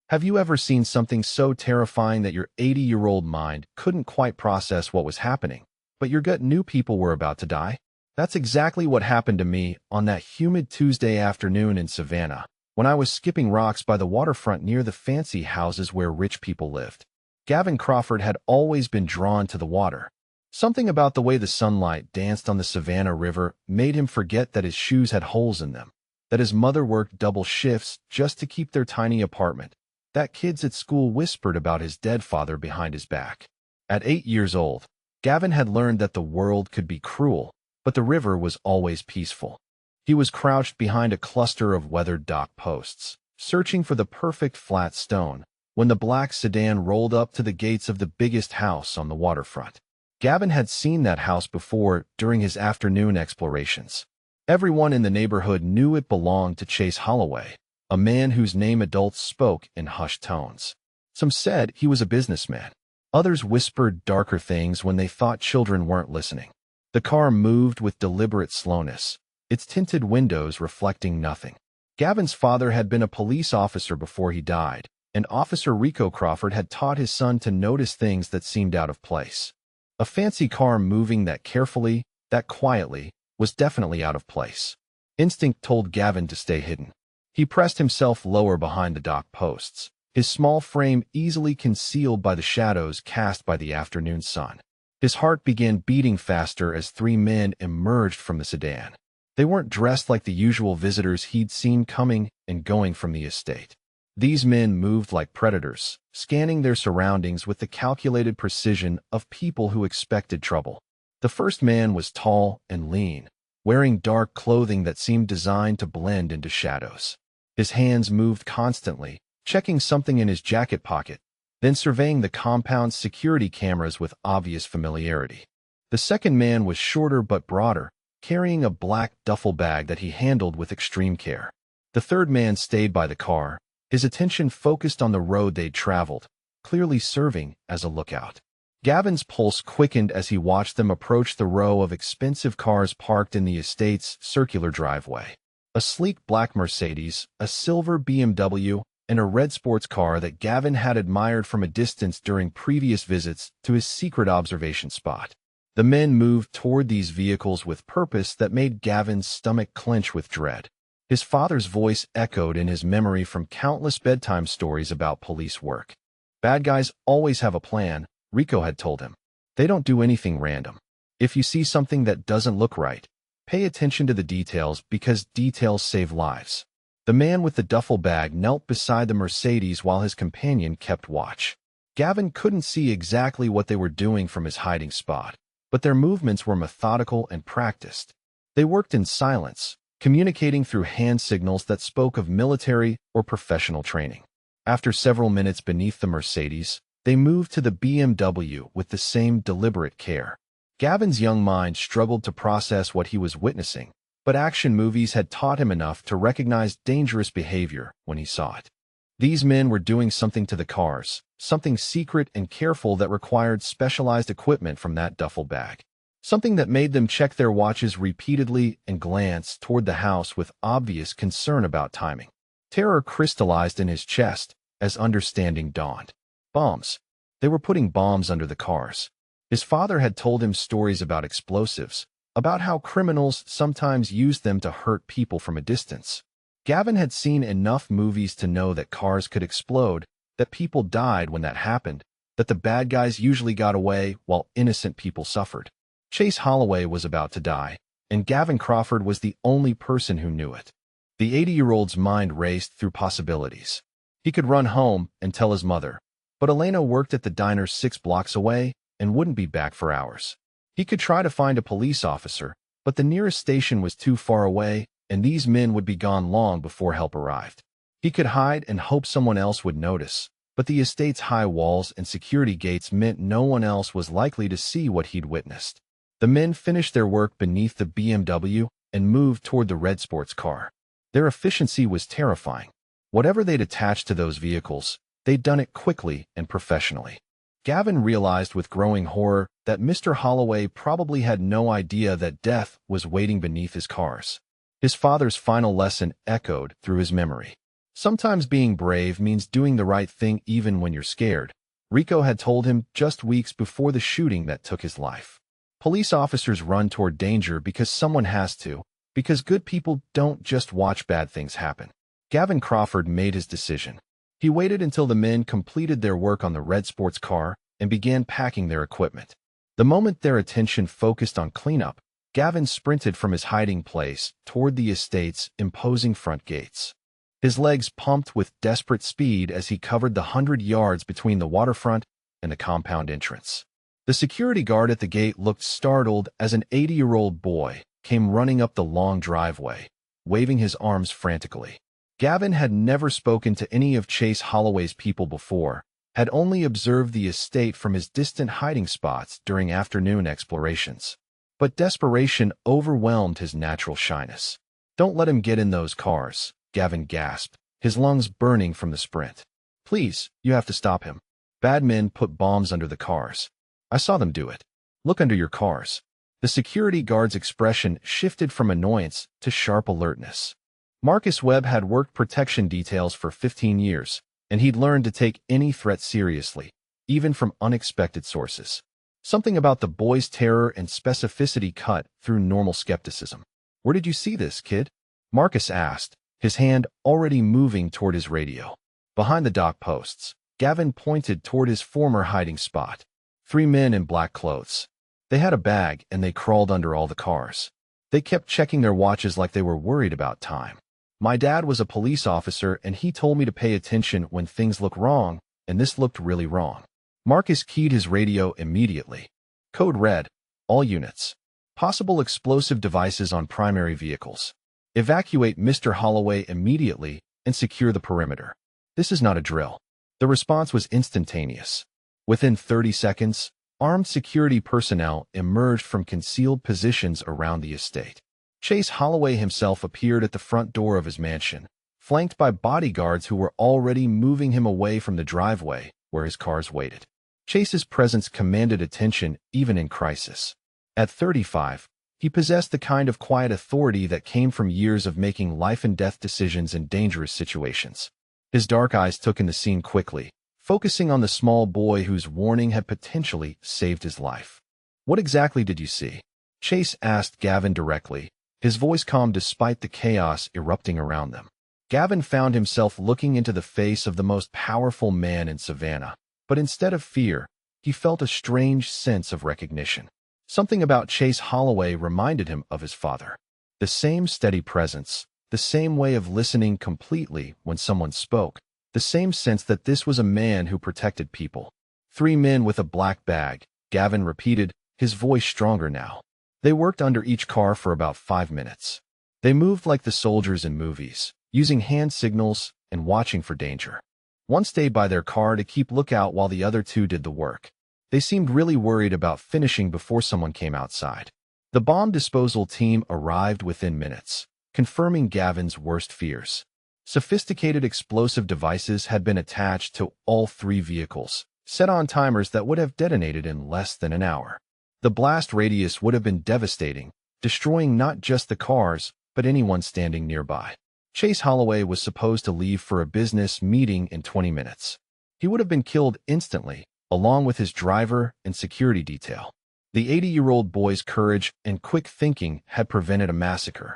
Have you ever seen something so terrifying that your 80-year-old mind couldn't quite process what was happening, but your gut knew people were about to die? That's exactly what happened to me on that humid Tuesday afternoon in Savannah, when I was skipping rocks by the waterfront near the fancy houses where rich people lived. Gavin Crawford had always been drawn to the water. Something about the way the sunlight danced on the Savannah River made him forget that his shoes had holes in them, that his mother worked double shifts just to keep their tiny apartment, that kids at school whispered about his dead father behind his back. At 8 years old, Gavin had learned that the world could be cruel, but the river was always peaceful. He was crouched behind a cluster of weathered dock posts, searching for the perfect flat stone, when the black sedan rolled up to the gates of the biggest house on the waterfront. Gavin had seen that house before during his afternoon explorations. Everyone in the neighborhood knew it belonged to Chase Holloway, a man whose name adults spoke in hushed tones. Some said he was a businessman. Others whispered darker things when they thought children weren't listening. The car moved with deliberate slowness, its tinted windows reflecting nothing. Gavin's father had been a police officer before he died, and Officer Rico Crawford had taught his son to notice things that seemed out of place. A fancy car moving that carefully, that quietly, was definitely out of place. Instinct told Gavin to stay hidden. He pressed himself lower behind the dock posts, his small frame easily concealed by the shadows cast by the afternoon sun. His heart began beating faster as 3 men emerged from the sedan. They weren't dressed like the usual visitors he'd seen coming and going from the estate. These men moved like predators, scanning their surroundings with the calculated precision of people who expected trouble. The first man was tall and lean, wearing dark clothing that seemed designed to blend into shadows. His hands moved constantly, checking something in his jacket pocket, then surveying the compound's security cameras with obvious familiarity. The second man was shorter but broader, carrying a black duffel bag that he handled with extreme care. The third man stayed by the car, his attention focused on the road they'd traveled, clearly serving as a lookout. Gavin's pulse quickened as he watched them approach the row of expensive cars parked in the estate's circular driveway. A sleek black Mercedes, a silver BMW, and a red sports car that Gavin had admired from a distance during previous visits to his secret observation spot. The men moved toward these vehicles with purpose that made Gavin's stomach clench with dread. His father's voice echoed in his memory from countless bedtime stories about police work. Bad guys always have a plan, Rico had told him. They don't do anything random. If you see something that doesn't look right, pay attention to the details because details save lives. The man with the duffel bag knelt beside the Mercedes while his companion kept watch. Gavin couldn't see exactly what they were doing from his hiding spot, but their movements were methodical and practiced. They worked in silence, communicating through hand signals that spoke of military or professional training. After several minutes beneath the Mercedes, they moved to the BMW with the same deliberate care. Gavin's young mind struggled to process what he was witnessing, but action movies had taught him enough to recognize dangerous behavior when he saw it. These men were doing something to the cars, something secret and careful that required specialized equipment from that duffel bag. Something that made them check their watches repeatedly and glance toward the house with obvious concern about timing. Terror crystallized in his chest as understanding dawned. Bombs. They were putting bombs under the cars. His father had told him stories about explosives, about how criminals sometimes used them to hurt people from a distance. Gavin had seen enough movies to know that cars could explode, that people died when that happened, that the bad guys usually got away while innocent people suffered. Chase Holloway was about to die, and Gavin Crawford was the only person who knew it. The 80-year-old's mind raced through possibilities. He could run home and tell his mother, but Elena worked at the diner 6 blocks away and wouldn't be back for hours. He could try to find a police officer, but the nearest station was too far away, and these men would be gone long before help arrived. He could hide and hope someone else would notice, but the estate's high walls and security gates meant no one else was likely to see what he'd witnessed. The men finished their work beneath the BMW and moved toward the red sports car. Their efficiency was terrifying. Whatever they'd attached to those vehicles, they'd done it quickly and professionally. Gavin realized with growing horror that Mr. Holloway probably had no idea that death was waiting beneath his cars. His father's final lesson echoed through his memory. Sometimes being brave means doing the right thing even when you're scared. Rico had told him just weeks before the shooting that took his life. Police officers run toward danger because someone has to, because good people don't just watch bad things happen. Gavin Crawford made his decision. He waited until the men completed their work on the red sports car and began packing their equipment. The moment their attention focused on cleanup, Gavin sprinted from his hiding place toward the estate's imposing front gates. His legs pumped with desperate speed as he covered the 100 yards between the waterfront and the compound entrance. The security guard at the gate looked startled as an 80-year-old boy came running up the long driveway, waving his arms frantically. Gavin had never spoken to any of Chase Holloway's people before, had only observed the estate from his distant hiding spots during afternoon explorations. But desperation overwhelmed his natural shyness. "Don't let him get in those cars," Gavin gasped, his lungs burning from the sprint. "Please, you have to stop him. Bad men put bombs under the cars. I saw them do it. Look under your cars." The security guard's expression shifted from annoyance to sharp alertness. Marcus Webb had worked protection details for 15 years, and he'd learned to take any threat seriously, even from unexpected sources. Something about the boy's terror and specificity cut through normal skepticism. "Where did you see this, kid?" Marcus asked, his hand already moving toward his radio. Behind the dock posts, Gavin pointed toward his former hiding spot. 3 men in black clothes. They had a bag and they crawled under all the cars. They kept checking their watches like they were worried about time. "My dad was a police officer and he told me to pay attention when things look wrong, and this looked really wrong." Marcus keyed his radio immediately. Code red. All units. Possible explosive devices on primary vehicles. Evacuate Mr. Holloway immediately and secure the perimeter. This is not a drill. The response was instantaneous. Within 30 seconds, armed security personnel emerged from concealed positions around the estate. Chase Holloway himself appeared at the front door of his mansion, flanked by bodyguards who were already moving him away from the driveway where his cars waited. Chase's presence commanded attention even in crisis. At 35, he possessed the kind of quiet authority that came from years of making life-and-death decisions in dangerous situations. His dark eyes took in the scene quickly, focusing on the small boy whose warning had potentially saved his life. "What exactly did you see?" Chase asked Gavin directly, his voice calm despite the chaos erupting around them. Gavin found himself looking into the face of the most powerful man in Savannah, but instead of fear, he felt a strange sense of recognition. Something about Chase Holloway reminded him of his father. The same steady presence, the same way of listening completely when someone spoke, the same sense that this was a man who protected people. 3 men with a black bag, Gavin repeated, his voice stronger now. They worked under each car for about 5 minutes. They moved like the soldiers in movies, using hand signals and watching for danger. One stayed by their car to keep lookout while the other 2 did the work. They seemed really worried about finishing before someone came outside. The bomb disposal team arrived within minutes, confirming Gavin's worst fears. Sophisticated explosive devices had been attached to all 3 vehicles, set on timers that would have detonated in less than an hour. The blast radius would have been devastating, destroying not just the cars, but anyone standing nearby. Chase Holloway was supposed to leave for a business meeting in 20 minutes. He would have been killed instantly, along with his driver and security detail. The 80-year-old boy's courage and quick thinking had prevented a massacre.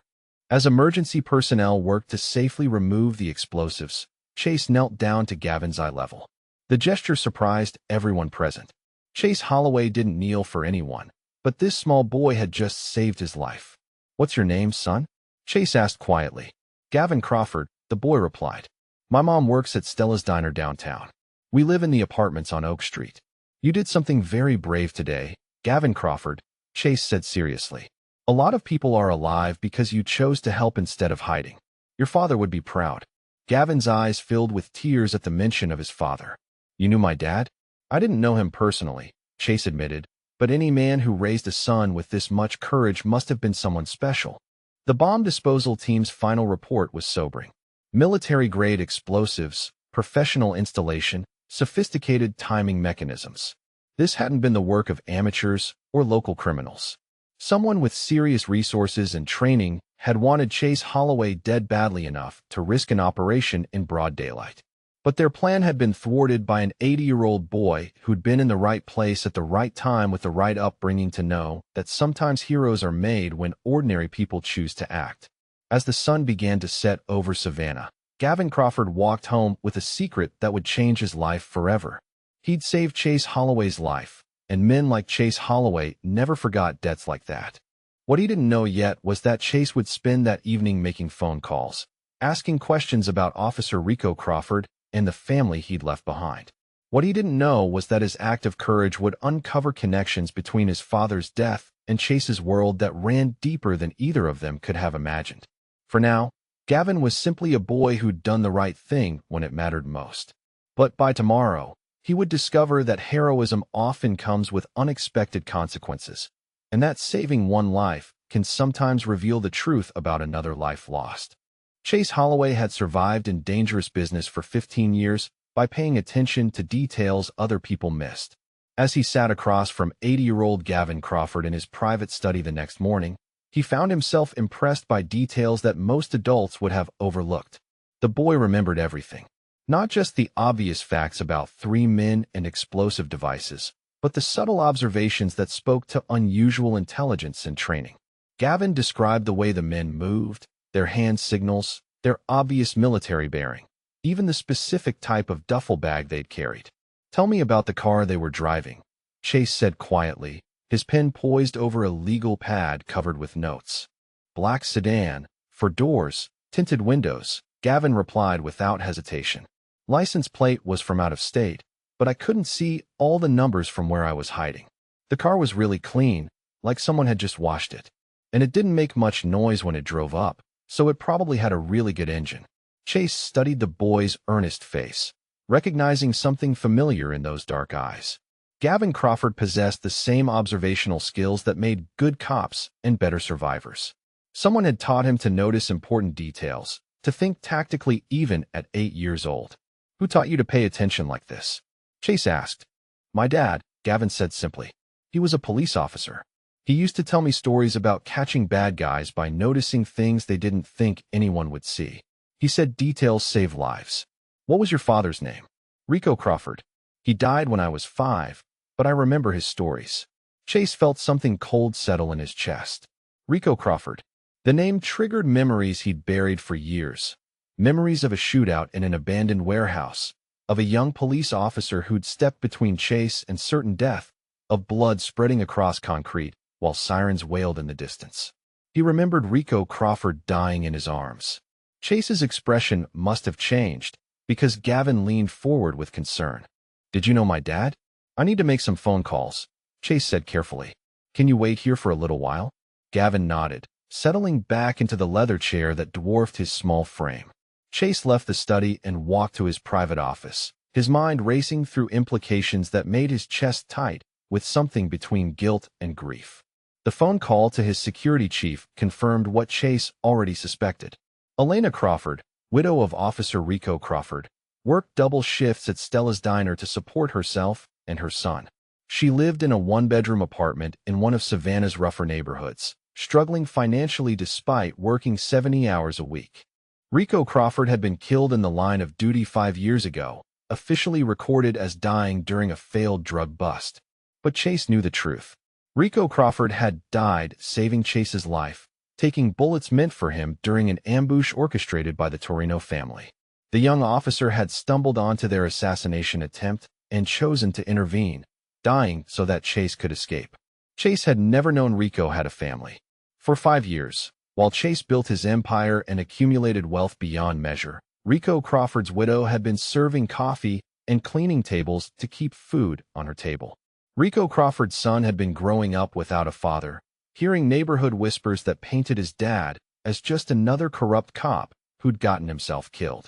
As emergency personnel worked to safely remove the explosives, Chase knelt down to Gavin's eye level. The gesture surprised everyone present. Chase Holloway didn't kneel for anyone, but this small boy had just saved his life. "What's your name, son?" Chase asked quietly. "Gavin Crawford," the boy replied. "My mom works at Stella's Diner downtown. We live in the apartments on Oak Street." "You did something very brave today, Gavin Crawford," Chase said seriously. "A lot of people are alive because you chose to help instead of hiding. Your father would be proud." Gavin's eyes filled with tears at the mention of his father. "You knew my dad?" "I didn't know him personally," Chase admitted, "but any man who raised a son with this much courage must have been someone special." The bomb disposal team's final report was sobering. Military-grade explosives, professional installation, sophisticated timing mechanisms. This hadn't been the work of amateurs or local criminals. Someone with serious resources and training had wanted Chase Holloway dead badly enough to risk an operation in broad daylight. But their plan had been thwarted by an 80-year-old boy who'd been in the right place at the right time with the right upbringing to know that sometimes heroes are made when ordinary people choose to act. As the sun began to set over Savannah, Gavin Crawford walked home with a secret that would change his life forever. He'd saved Chase Holloway's life, and men like Chase Holloway never forgot debts like that. What he didn't know yet was that Chase would spend that evening making phone calls, asking questions about Officer Rico Crawford and the family he'd left behind. What he didn't know was that his act of courage would uncover connections between his father's death and Chase's world that ran deeper than either of them could have imagined. For now, Gavin was simply a boy who'd done the right thing when it mattered most. But by tomorrow, he would discover that heroism often comes with unexpected consequences, and that saving one life can sometimes reveal the truth about another life lost. Chase Holloway had survived in dangerous business for 15 years by paying attention to details other people missed. As he sat across from 80-year-old Gavin Crawford in his private study the next morning, he found himself impressed by details that most adults would have overlooked. The boy remembered everything. Not just the obvious facts about 3 men and explosive devices, but the subtle observations that spoke to unusual intelligence and training. Gavin described the way the men moved, their hand signals, their obvious military bearing, even the specific type of duffel bag they'd carried. "Tell me about the car they were driving," Chase said quietly, his pen poised over a legal pad covered with notes. "Black sedan, for doors, tinted windows," Gavin replied without hesitation. "License plate was from out of state, but I couldn't see all the numbers from where I was hiding. The car was really clean, like someone had just washed it. And it didn't make much noise when it drove up, so it probably had a really good engine." Chase studied the boy's earnest face, recognizing something familiar in those dark eyes. Gavin Crawford possessed the same observational skills that made good cops and better survivors. Someone had taught him to notice important details, to think tactically even at 8 years old. "Who taught you to pay attention like this?" Chase asked. "My dad," Gavin said simply. "He was a police officer. He used to tell me stories about catching bad guys by noticing things they didn't think anyone would see. He said details save lives." "What was your father's name?" "Rico Crawford. He died when I was 5, but I remember his stories." Chase felt something cold settle in his chest. Rico Crawford. The name triggered memories he'd buried for years. Memories of a shootout in an abandoned warehouse, of a young police officer who'd stepped between Chase and certain death, of blood spreading across concrete while sirens wailed in the distance. He remembered Rico Crawford dying in his arms. Chase's expression must have changed, because Gavin leaned forward with concern. "Did you know my dad?" "I need to make some phone calls," Chase said carefully. "Can you wait here for a little while?" Gavin nodded, settling back into the leather chair that dwarfed his small frame. Chase left the study and walked to his private office, his mind racing through implications that made his chest tight with something between guilt and grief. The phone call to his security chief confirmed what Chase already suspected. Elena Crawford, widow of Officer Rico Crawford, worked double shifts at Stella's Diner to support herself and her son. She lived in a 1-bedroom apartment in one of Savannah's rougher neighborhoods, struggling financially despite working 70 hours a week. Rico Crawford had been killed in the line of duty 5 years ago, officially recorded as dying during a failed drug bust. But Chase knew the truth. Rico Crawford had died saving Chase's life, taking bullets meant for him during an ambush orchestrated by the Torino family. The young officer had stumbled onto their assassination attempt and chosen to intervene, dying so that Chase could escape. Chase had never known Rico had a family. For 5 years, while Chase built his empire and accumulated wealth beyond measure, Rico Crawford's widow had been serving coffee and cleaning tables to keep food on her table. Rico Crawford's son had been growing up without a father, hearing neighborhood whispers that painted his dad as just another corrupt cop who'd gotten himself killed.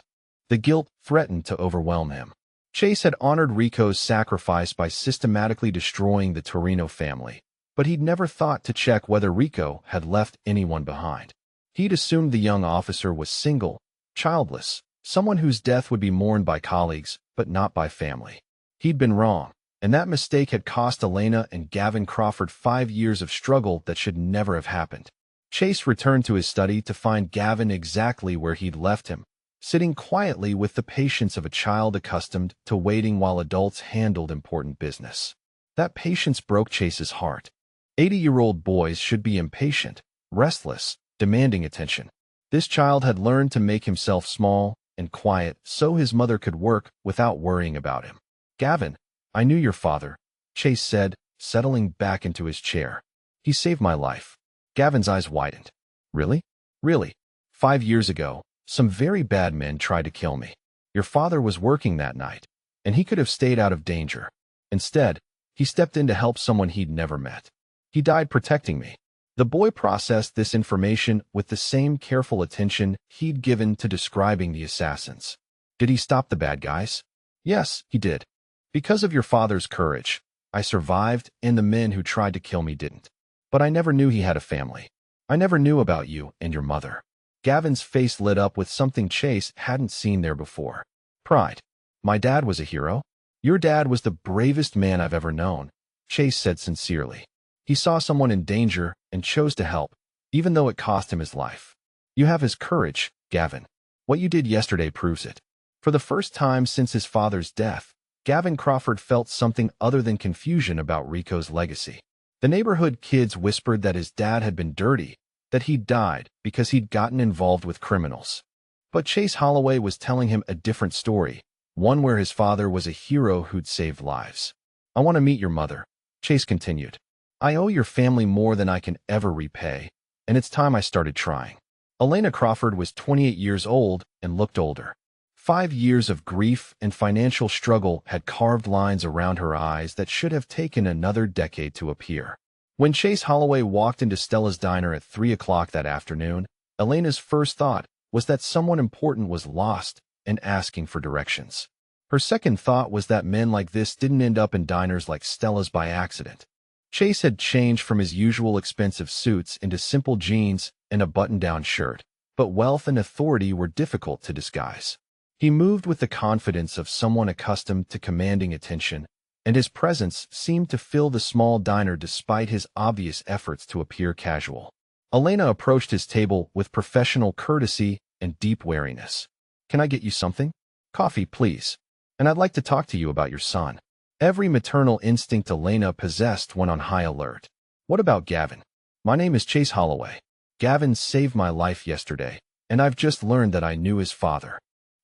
The guilt threatened to overwhelm him. Chase had honored Rico's sacrifice by systematically destroying the Torino family, but he'd never thought to check whether Rico had left anyone behind. He'd assumed the young officer was single, childless, someone whose death would be mourned by colleagues, but not by family. He'd been wrong, and that mistake had cost Elena and Gavin Crawford 5 years of struggle that should never have happened. Chase returned to his study to find Gavin exactly where he'd left him, sitting quietly with the patience of a child accustomed to waiting while adults handled important business. That patience broke Chase's heart. 80-year-old boys should be impatient, restless, demanding attention. This child had learned to make himself small and quiet so his mother could work without worrying about him. "Gavin, I knew your father," Chase said, settling back into his chair. "He saved my life." Gavin's eyes widened. "Really? Really? 5 years ago, some very bad men tried to kill me. Your father was working that night, and he could have stayed out of danger. Instead, he stepped in to help someone he'd never met. He died protecting me." The boy processed this information with the same careful attention he'd given to describing the assassins. "Did he stop the bad guys?" "Yes, he did. Because of your father's courage, I survived, and the men who tried to kill me didn't. But I never knew he had a family. I never knew about you and your mother." Gavin's face lit up with something Chase hadn't seen there before. "Pride. My dad was a hero. Your dad was the bravest man I've ever known," Chase said sincerely. "He saw someone in danger and chose to help, even though it cost him his life. You have his courage, Gavin. What you did yesterday proves it." For the first time since his father's death, Gavin Crawford felt something other than confusion about Rico's legacy. The neighborhood kids whispered that his dad had been dirty, that he'd died because he'd gotten involved with criminals. But Chase Holloway was telling him a different story, one where his father was a hero who'd saved lives. "I want to meet your mother," Chase continued. "I owe your family more than I can ever repay, and it's time I started trying." Elena Crawford was 28 years old and looked older. 5 years of grief and financial struggle had carved lines around her eyes that should have taken another decade to appear. When Chase Holloway walked into Stella's diner at 3 o'clock that afternoon, Elena's first thought was that someone important was lost and asking for directions. Her second thought was that men like this didn't end up in diners like Stella's by accident. Chase had changed from his usual expensive suits into simple jeans and a button-down shirt, but wealth and authority were difficult to disguise. He moved with the confidence of someone accustomed to commanding attention, and his presence seemed to fill the small diner despite his obvious efforts to appear casual. Elena approached his table with professional courtesy and deep wariness. "Can I get you something?" "Coffee, please. And I'd like to talk to you about your son." Every maternal instinct Elena possessed went on high alert. "What about Gavin?" "My name is Chase Holloway. Gavin saved my life yesterday, and I've just learned that I knew his father."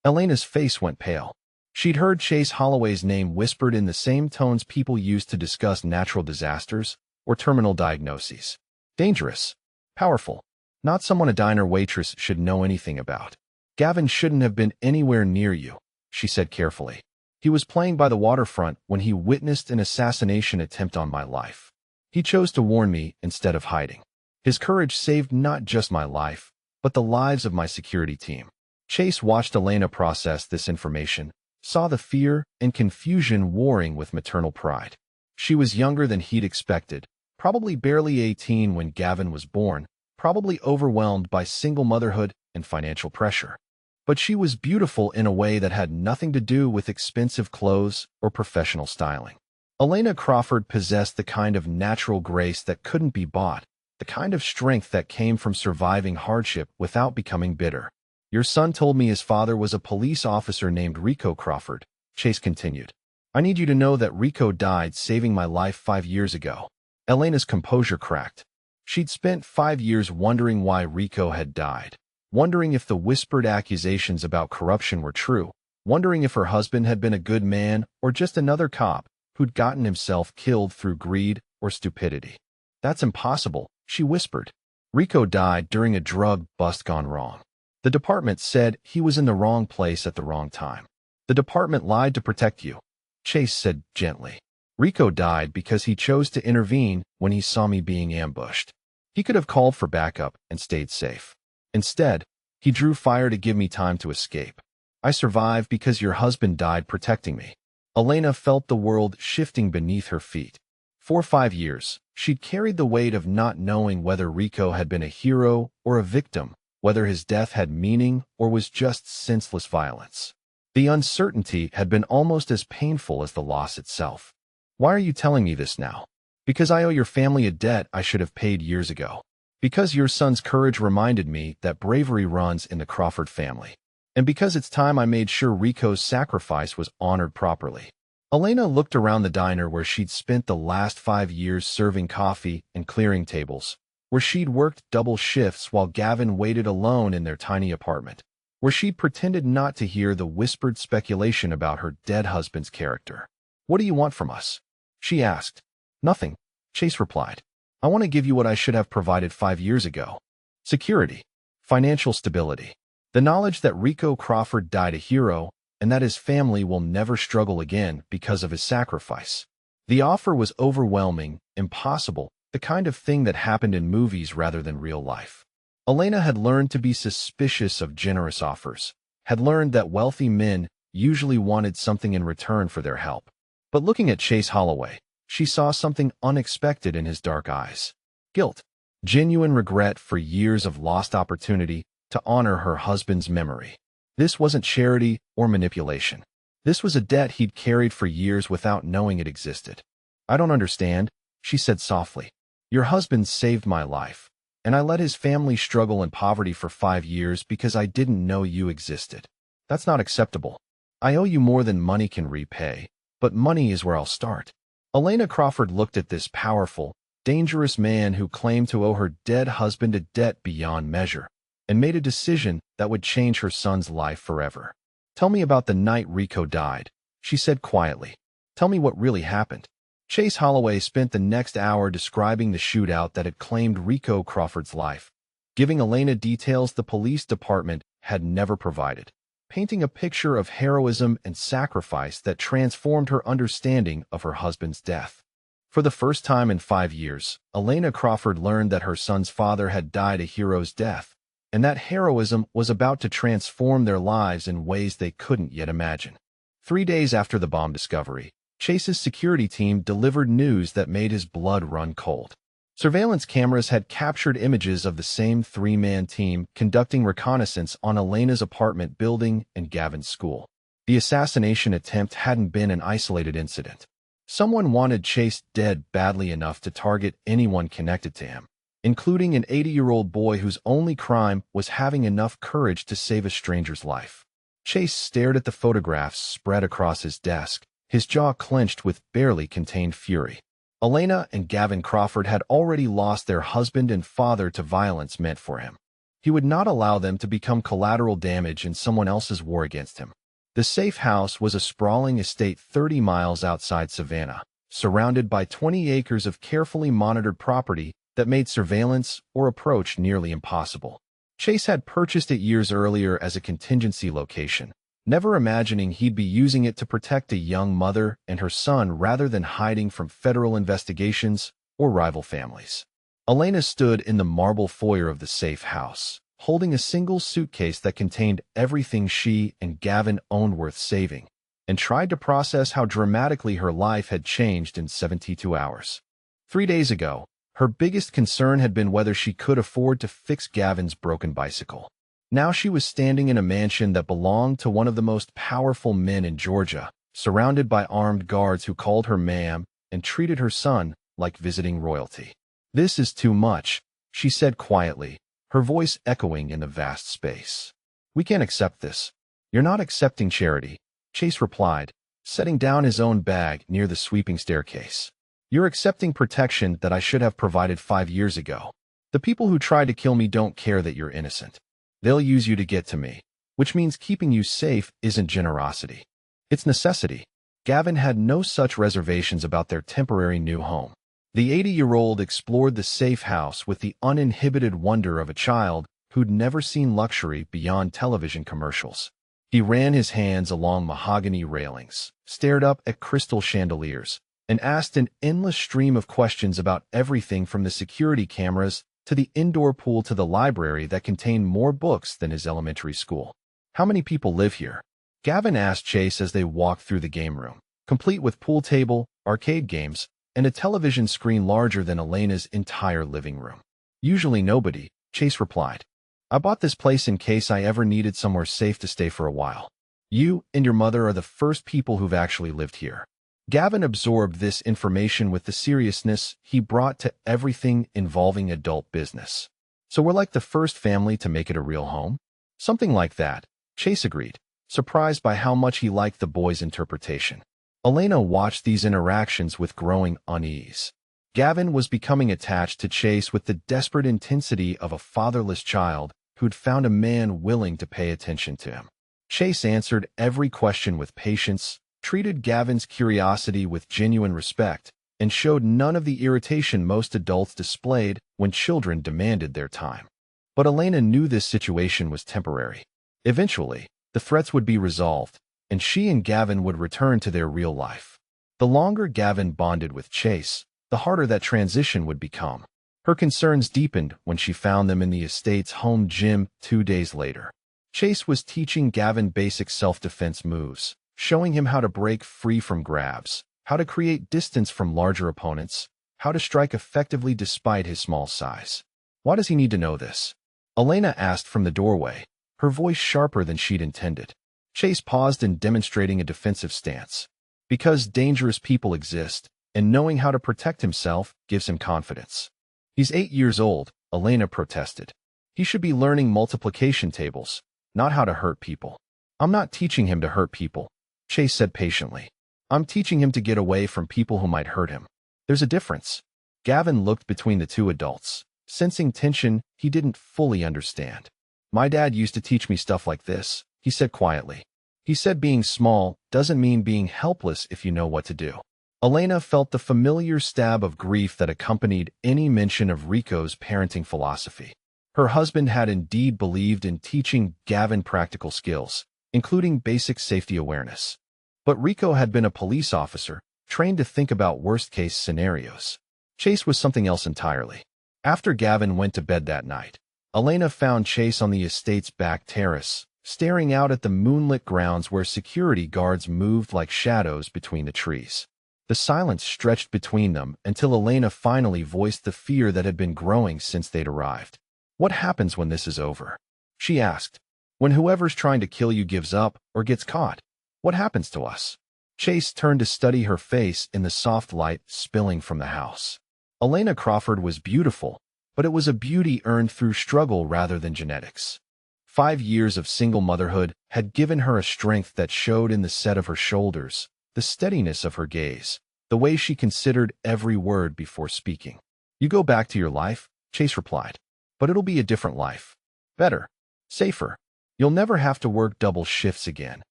Elena's face went pale. She'd heard Chase Holloway's name whispered in the same tones people used to discuss natural disasters or terminal diagnoses. Dangerous. Powerful. Not someone a diner waitress should know anything about. "Gavin shouldn't have been anywhere near you," she said carefully. "He was playing by the waterfront when he witnessed an assassination attempt on my life. He chose to warn me instead of hiding. His courage saved not just my life, but the lives of my security team." Chase watched Elena process this information, saw the fear and confusion warring with maternal pride. She was younger than he'd expected, probably barely 18 when Gavin was born, probably overwhelmed by single motherhood and financial pressure. But she was beautiful in a way that had nothing to do with expensive clothes or professional styling. Elena Crawford possessed the kind of natural grace that couldn't be bought, the kind of strength that came from surviving hardship without becoming bitter. "Your son told me his father was a police officer named Rico Crawford," Chase continued. "I need you to know that Rico died saving my life 5 years ago." Elena's composure cracked. She'd spent 5 years wondering why Rico had died, wondering if the whispered accusations about corruption were true, wondering if her husband had been a good man or just another cop who'd gotten himself killed through greed or stupidity. "That's impossible," she whispered. "Rico died during a drug bust gone wrong. The department said he was in the wrong place at the wrong time. The department lied to protect you," Chase said gently. "Rico died because he chose to intervene when he saw me being ambushed. He could have called for backup and stayed safe. Instead, he drew fire to give me time to escape. I survived because your husband died protecting me." Elena felt the world shifting beneath her feet. For 5 years, she'd carried the weight of not knowing whether Rico had been a hero or a victim, whether his death had meaning or was just senseless violence. The uncertainty had been almost as painful as the loss itself. "Why are you telling me this now?" "Because I owe your family a debt I should have paid years ago." Because your son's courage reminded me that bravery runs in the Crawford family. And because it's time I made sure Rico's sacrifice was honored properly. Elena looked around the diner where she'd spent the last 5 years serving coffee and clearing tables, where she'd worked double shifts while Gavin waited alone in their tiny apartment, where she'd pretended not to hear the whispered speculation about her dead husband's character. "What do you want from us?" she asked. "Nothing," Chase replied. "I want to give you what I should have provided 5 years ago. Security, financial stability, the knowledge that Rico Crawford died a hero and that his family will never struggle again because of his sacrifice." The offer was overwhelming, impossible, the kind of thing that happened in movies rather than real life. Elena had learned to be suspicious of generous offers, had learned that wealthy men usually wanted something in return for their help. But looking at Chase Holloway, she saw something unexpected in his dark eyes. Guilt, genuine regret for years of lost opportunity to honor her husband's memory. This wasn't charity or manipulation. This was a debt he'd carried for years without knowing it existed. "I don't understand," she said softly. "Your husband saved my life, and I let his family struggle in poverty for 5 years because I didn't know you existed. That's not acceptable. I owe you more than money can repay, but money is where I'll start." Elena Crawford looked at this powerful, dangerous man who claimed to owe her dead husband a debt beyond measure, and made a decision that would change her son's life forever. "Tell me about the night Rico died," she said quietly. "Tell me what really happened." Chase Holloway spent the next hour describing the shootout that had claimed Rico Crawford's life, giving Elena details the police department had never provided, painting a picture of heroism and sacrifice that transformed her understanding of her husband's death. For the first time in 5 years, Elena Crawford learned that her son's father had died a hero's death, and that heroism was about to transform their lives in ways they couldn't yet imagine. 3 days after the bomb discovery, Chase's security team delivered news that made his blood run cold. Surveillance cameras had captured images of the same 3-man team conducting reconnaissance on Elena's apartment building and Gavin's school. The assassination attempt hadn't been an isolated incident. Someone wanted Chase dead badly enough to target anyone connected to him, including an 80-year-old boy whose only crime was having enough courage to save a stranger's life. Chase stared at the photographs spread across his desk, his jaw clenched with barely contained fury. Elena and Gavin Crawford had already lost their husband and father to violence meant for him. He would not allow them to become collateral damage in someone else's war against him. The safe house was a sprawling estate 30 miles outside Savannah, surrounded by 20 acres of carefully monitored property that made surveillance or approach nearly impossible. Chase had purchased it years earlier as a contingency location, never imagining he'd be using it to protect a young mother and her son rather than hiding from federal investigations or rival families. Elena stood in the marble foyer of the safe house, holding a single suitcase that contained everything she and Gavin owned worth saving, and tried to process how dramatically her life had changed in 72 hours. 3 days ago, her biggest concern had been whether she could afford to fix Gavin's broken bicycle. Now she was standing in a mansion that belonged to one of the most powerful men in Georgia, surrounded by armed guards who called her ma'am and treated her son like visiting royalty. "This is too much," she said quietly, her voice echoing in the vast space. "We can't accept this." "You're not accepting charity," Chase replied, setting down his own bag near the sweeping staircase. "You're accepting protection that I should have provided 5 years ago. The people who tried to kill me don't care that you're innocent. They'll use you to get to me, which means keeping you safe isn't generosity. It's necessity." Gavin had no such reservations about their temporary new home. The 80-year-old explored the safe house with the uninhibited wonder of a child who'd never seen luxury beyond television commercials. He ran his hands along mahogany railings, stared up at crystal chandeliers, and asked an endless stream of questions about everything from the security cameras to the indoor pool to the library that contained more books than his elementary school. "How many people live here?" Gavin asked Chase as they walked through the game room, complete with pool table, arcade games, and a television screen larger than Elena's entire living room. "Usually nobody," Chase replied. "I bought this place in case I ever needed somewhere safe to stay for a while. You and your mother are the first people who've actually lived here." Gavin absorbed this information with the seriousness he brought to everything involving adult business. So we're like the first family to make it a real home? Something like that, Chase agreed, surprised by how much he liked the boy's interpretation. Elena watched these interactions with growing unease. Gavin was becoming attached to Chase with the desperate intensity of a fatherless child who'd found a man willing to pay attention to him. Chase answered every question with patience, treated Gavin's curiosity with genuine respect, and showed none of the irritation most adults displayed when children demanded their time. But Elena knew this situation was temporary. Eventually, the threats would be resolved, and she and Gavin would return to their real life. The longer Gavin bonded with Chase, the harder that transition would become. Her concerns deepened when she found them in the estate's home gym 2 days later. Chase was teaching Gavin basic self-defense moves, showing him how to break free from grabs, how to create distance from larger opponents, how to strike effectively despite his small size. Why does he need to know this? Elena asked from the doorway, her voice sharper than she'd intended. Chase paused in demonstrating a defensive stance. Because dangerous people exist, and knowing how to protect himself gives him confidence. He's 8 years old, Elena protested. He should be learning multiplication tables, not how to hurt people. I'm not teaching him to hurt people, Chase said patiently. I'm teaching him to get away from people who might hurt him. There's a difference. Gavin looked between the two adults, sensing tension he didn't fully understand. My dad used to teach me stuff like this, he said quietly. He said being small doesn't mean being helpless if you know what to do. Elena felt the familiar stab of grief that accompanied any mention of Rico's parenting philosophy. Her husband had indeed believed in teaching Gavin practical skills, including basic safety awareness. But Rico had been a police officer, trained to think about worst-case scenarios. Chase was something else entirely. After Gavin went to bed that night, Elena found Chase on the estate's back terrace, staring out at the moonlit grounds where security guards moved like shadows between the trees. The silence stretched between them until Elena finally voiced the fear that had been growing since they'd arrived. What happens when this is over? She asked. When whoever's trying to kill you gives up or gets caught, what happens to us? Chase turned to study her face in the soft light spilling from the house. Elena Crawford was beautiful, but it was a beauty earned through struggle rather than genetics. 5 years of single motherhood had given her a strength that showed in the set of her shoulders, the steadiness of her gaze, the way she considered every word before speaking. You go back to your life, Chase replied. But it'll be a different life. Better. Safer. You'll never have to work double shifts again.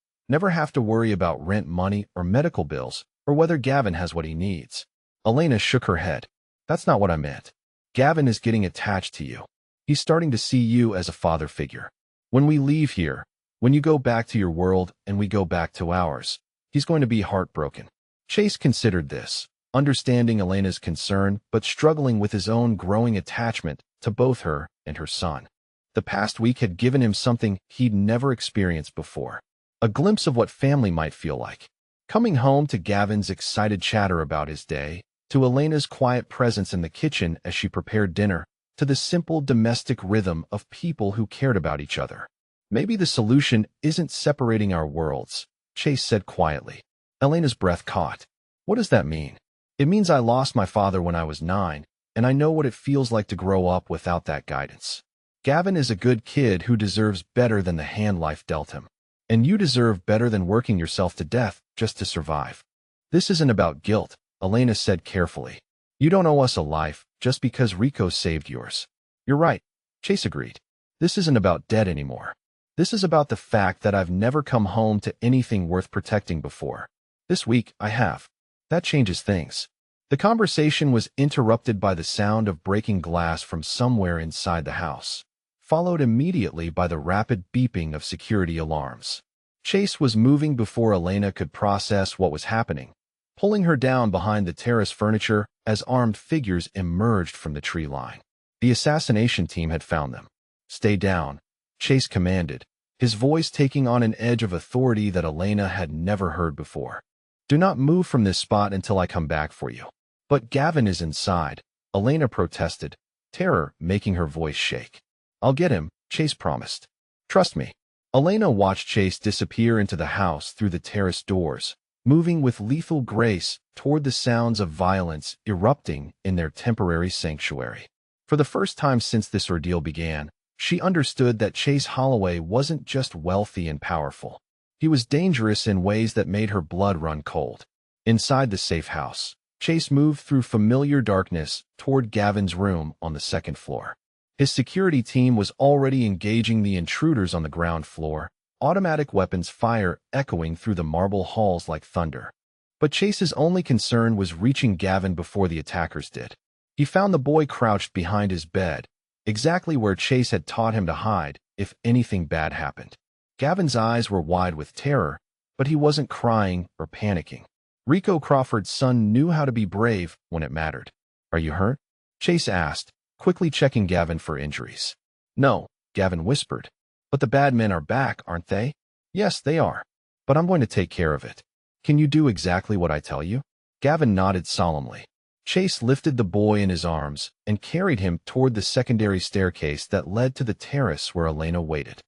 Never have to worry about rent money or medical bills or whether Gavin has what he needs. Elena shook her head. That's not what I meant. Gavin is getting attached to you. He's starting to see you as a father figure. When we leave here, when you go back to your world and we go back to ours, he's going to be heartbroken. Chase considered this, understanding Elena's concern but struggling with his own growing attachment to both her and her son. The past week had given him something he'd never experienced before, a glimpse of what family might feel like. Coming home to Gavin's excited chatter about his day, to Elena's quiet presence in the kitchen as she prepared dinner, to the simple domestic rhythm of people who cared about each other. Maybe the solution isn't separating our worlds, Chase said quietly. Elena's breath caught. What does that mean? It means I lost my father when I was 9, and I know what it feels like to grow up without that guidance. Gavin is a good kid who deserves better than the hand life dealt him. And you deserve better than working yourself to death just to survive. This isn't about guilt, Elena said carefully. You don't owe us a life just because Rico saved yours. You're right, Chase agreed. This isn't about debt anymore. This is about the fact that I've never come home to anything worth protecting before. This week, I have. That changes things. The conversation was interrupted by the sound of breaking glass from somewhere inside the house, followed immediately by the rapid beeping of security alarms. Chase was moving before Elena could process what was happening, pulling her down behind the terrace furniture as armed figures emerged from the tree line. The assassination team had found them. Stay down, Chase commanded, his voice taking on an edge of authority that Elena had never heard before. Do not move from this spot until I come back for you. But Gavin is inside, Elena protested, terror making her voice shake. I'll get him, Chase promised. Trust me. Elena watched Chase disappear into the house through the terrace doors, moving with lethal grace toward the sounds of violence erupting in their temporary sanctuary. For the first time since this ordeal began, she understood that Chase Holloway wasn't just wealthy and powerful. He was dangerous in ways that made her blood run cold. Inside the safe house, Chase moved through familiar darkness toward Gavin's room on the second floor. His security team was already engaging the intruders on the ground floor, automatic weapons fire echoing through the marble halls like thunder. But Chase's only concern was reaching Gavin before the attackers did. He found the boy crouched behind his bed, exactly where Chase had taught him to hide if anything bad happened. Gavin's eyes were wide with terror, but he wasn't crying or panicking. Rico Crawford's son knew how to be brave when it mattered. "Are you hurt?" Chase asked, quickly checking Gavin for injuries. "No," Gavin whispered. "But the bad men are back, aren't they?" "Yes, they are. But I'm going to take care of it. Can you do exactly what I tell you?" Gavin nodded solemnly. Chase lifted the boy in his arms and carried him toward the secondary staircase that led to the terrace where Elena waited.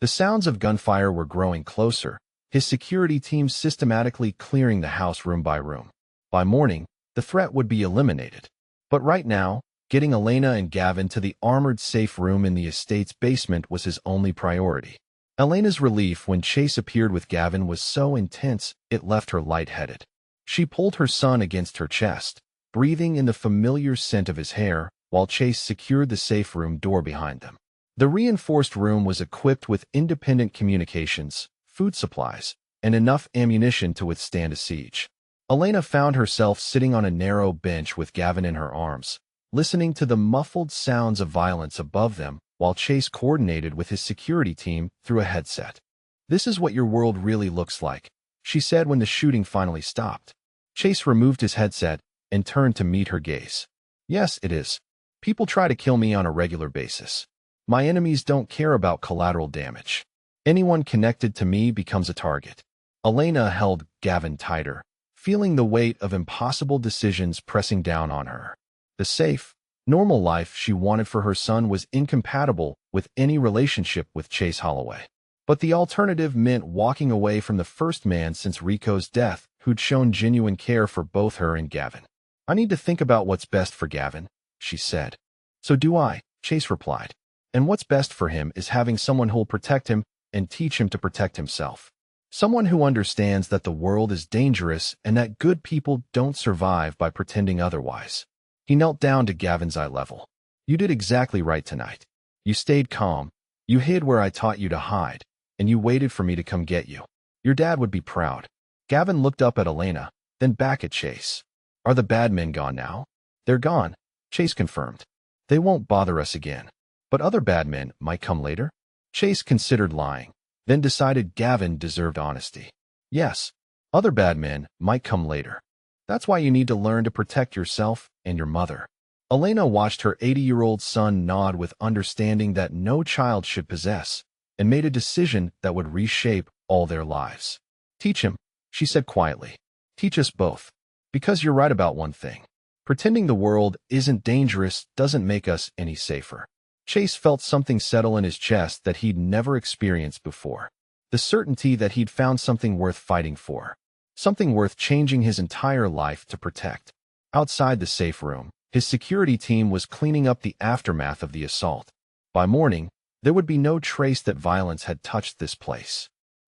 The sounds of gunfire were growing closer, his security team systematically clearing the house room by room. By morning, the threat would be eliminated. But right now, getting Elena and Gavin to the armored safe room in the estate's basement was his only priority. Elena's relief when Chase appeared with Gavin was so intense it left her lightheaded. She pulled her son against her chest, breathing in the familiar scent of his hair, while Chase secured the safe room door behind them. The reinforced room was equipped with independent communications, food supplies, and enough ammunition to withstand a siege. Elena found herself sitting on a narrow bench with Gavin in her arms, listening to the muffled sounds of violence above them while Chase coordinated with his security team through a headset. "This is what your world really looks like," she said when the shooting finally stopped. Chase removed his headset and turned to meet her gaze. "Yes, it is. People try to kill me on a regular basis. My enemies don't care about collateral damage. Anyone connected to me becomes a target." Elena held Gavin tighter, feeling the weight of impossible decisions pressing down on her. The safe, normal life she wanted for her son was incompatible with any relationship with Chase Holloway. But the alternative meant walking away from the first man since Rico's death who'd shown genuine care for both her and Gavin. "I need to think about what's best for Gavin," she said. "So do I," Chase replied. "And what's best for him is having someone who'll protect him and teach him to protect himself. Someone who understands that the world is dangerous and that good people don't survive by pretending otherwise." He knelt down to Gavin's eye level. "You did exactly right tonight. You stayed calm, you hid where I taught you to hide, and you waited for me to come get you. Your dad would be proud." Gavin looked up at Elena, then back at Chase. "Are the bad men gone now?" "They're gone," Chase confirmed. "They won't bother us again. But other bad men might come later." Chase considered lying, then decided Gavin deserved honesty. "Yes, other bad men might come later. That's why you need to learn to protect yourself and your mother." Elena watched her 80-year-old son nod with understanding that no child should possess, and made a decision that would reshape all their lives. "Teach him," she said quietly. "Teach us both. Because you're right about one thing. Pretending the world isn't dangerous doesn't make us any safer." Chase felt something settle in his chest that he'd never experienced before. The certainty that he'd found something worth fighting for. Something worth changing his entire life to protect. Outside the safe room, his security team was cleaning up the aftermath of the assault. By morning, there would be no trace that violence had touched this place.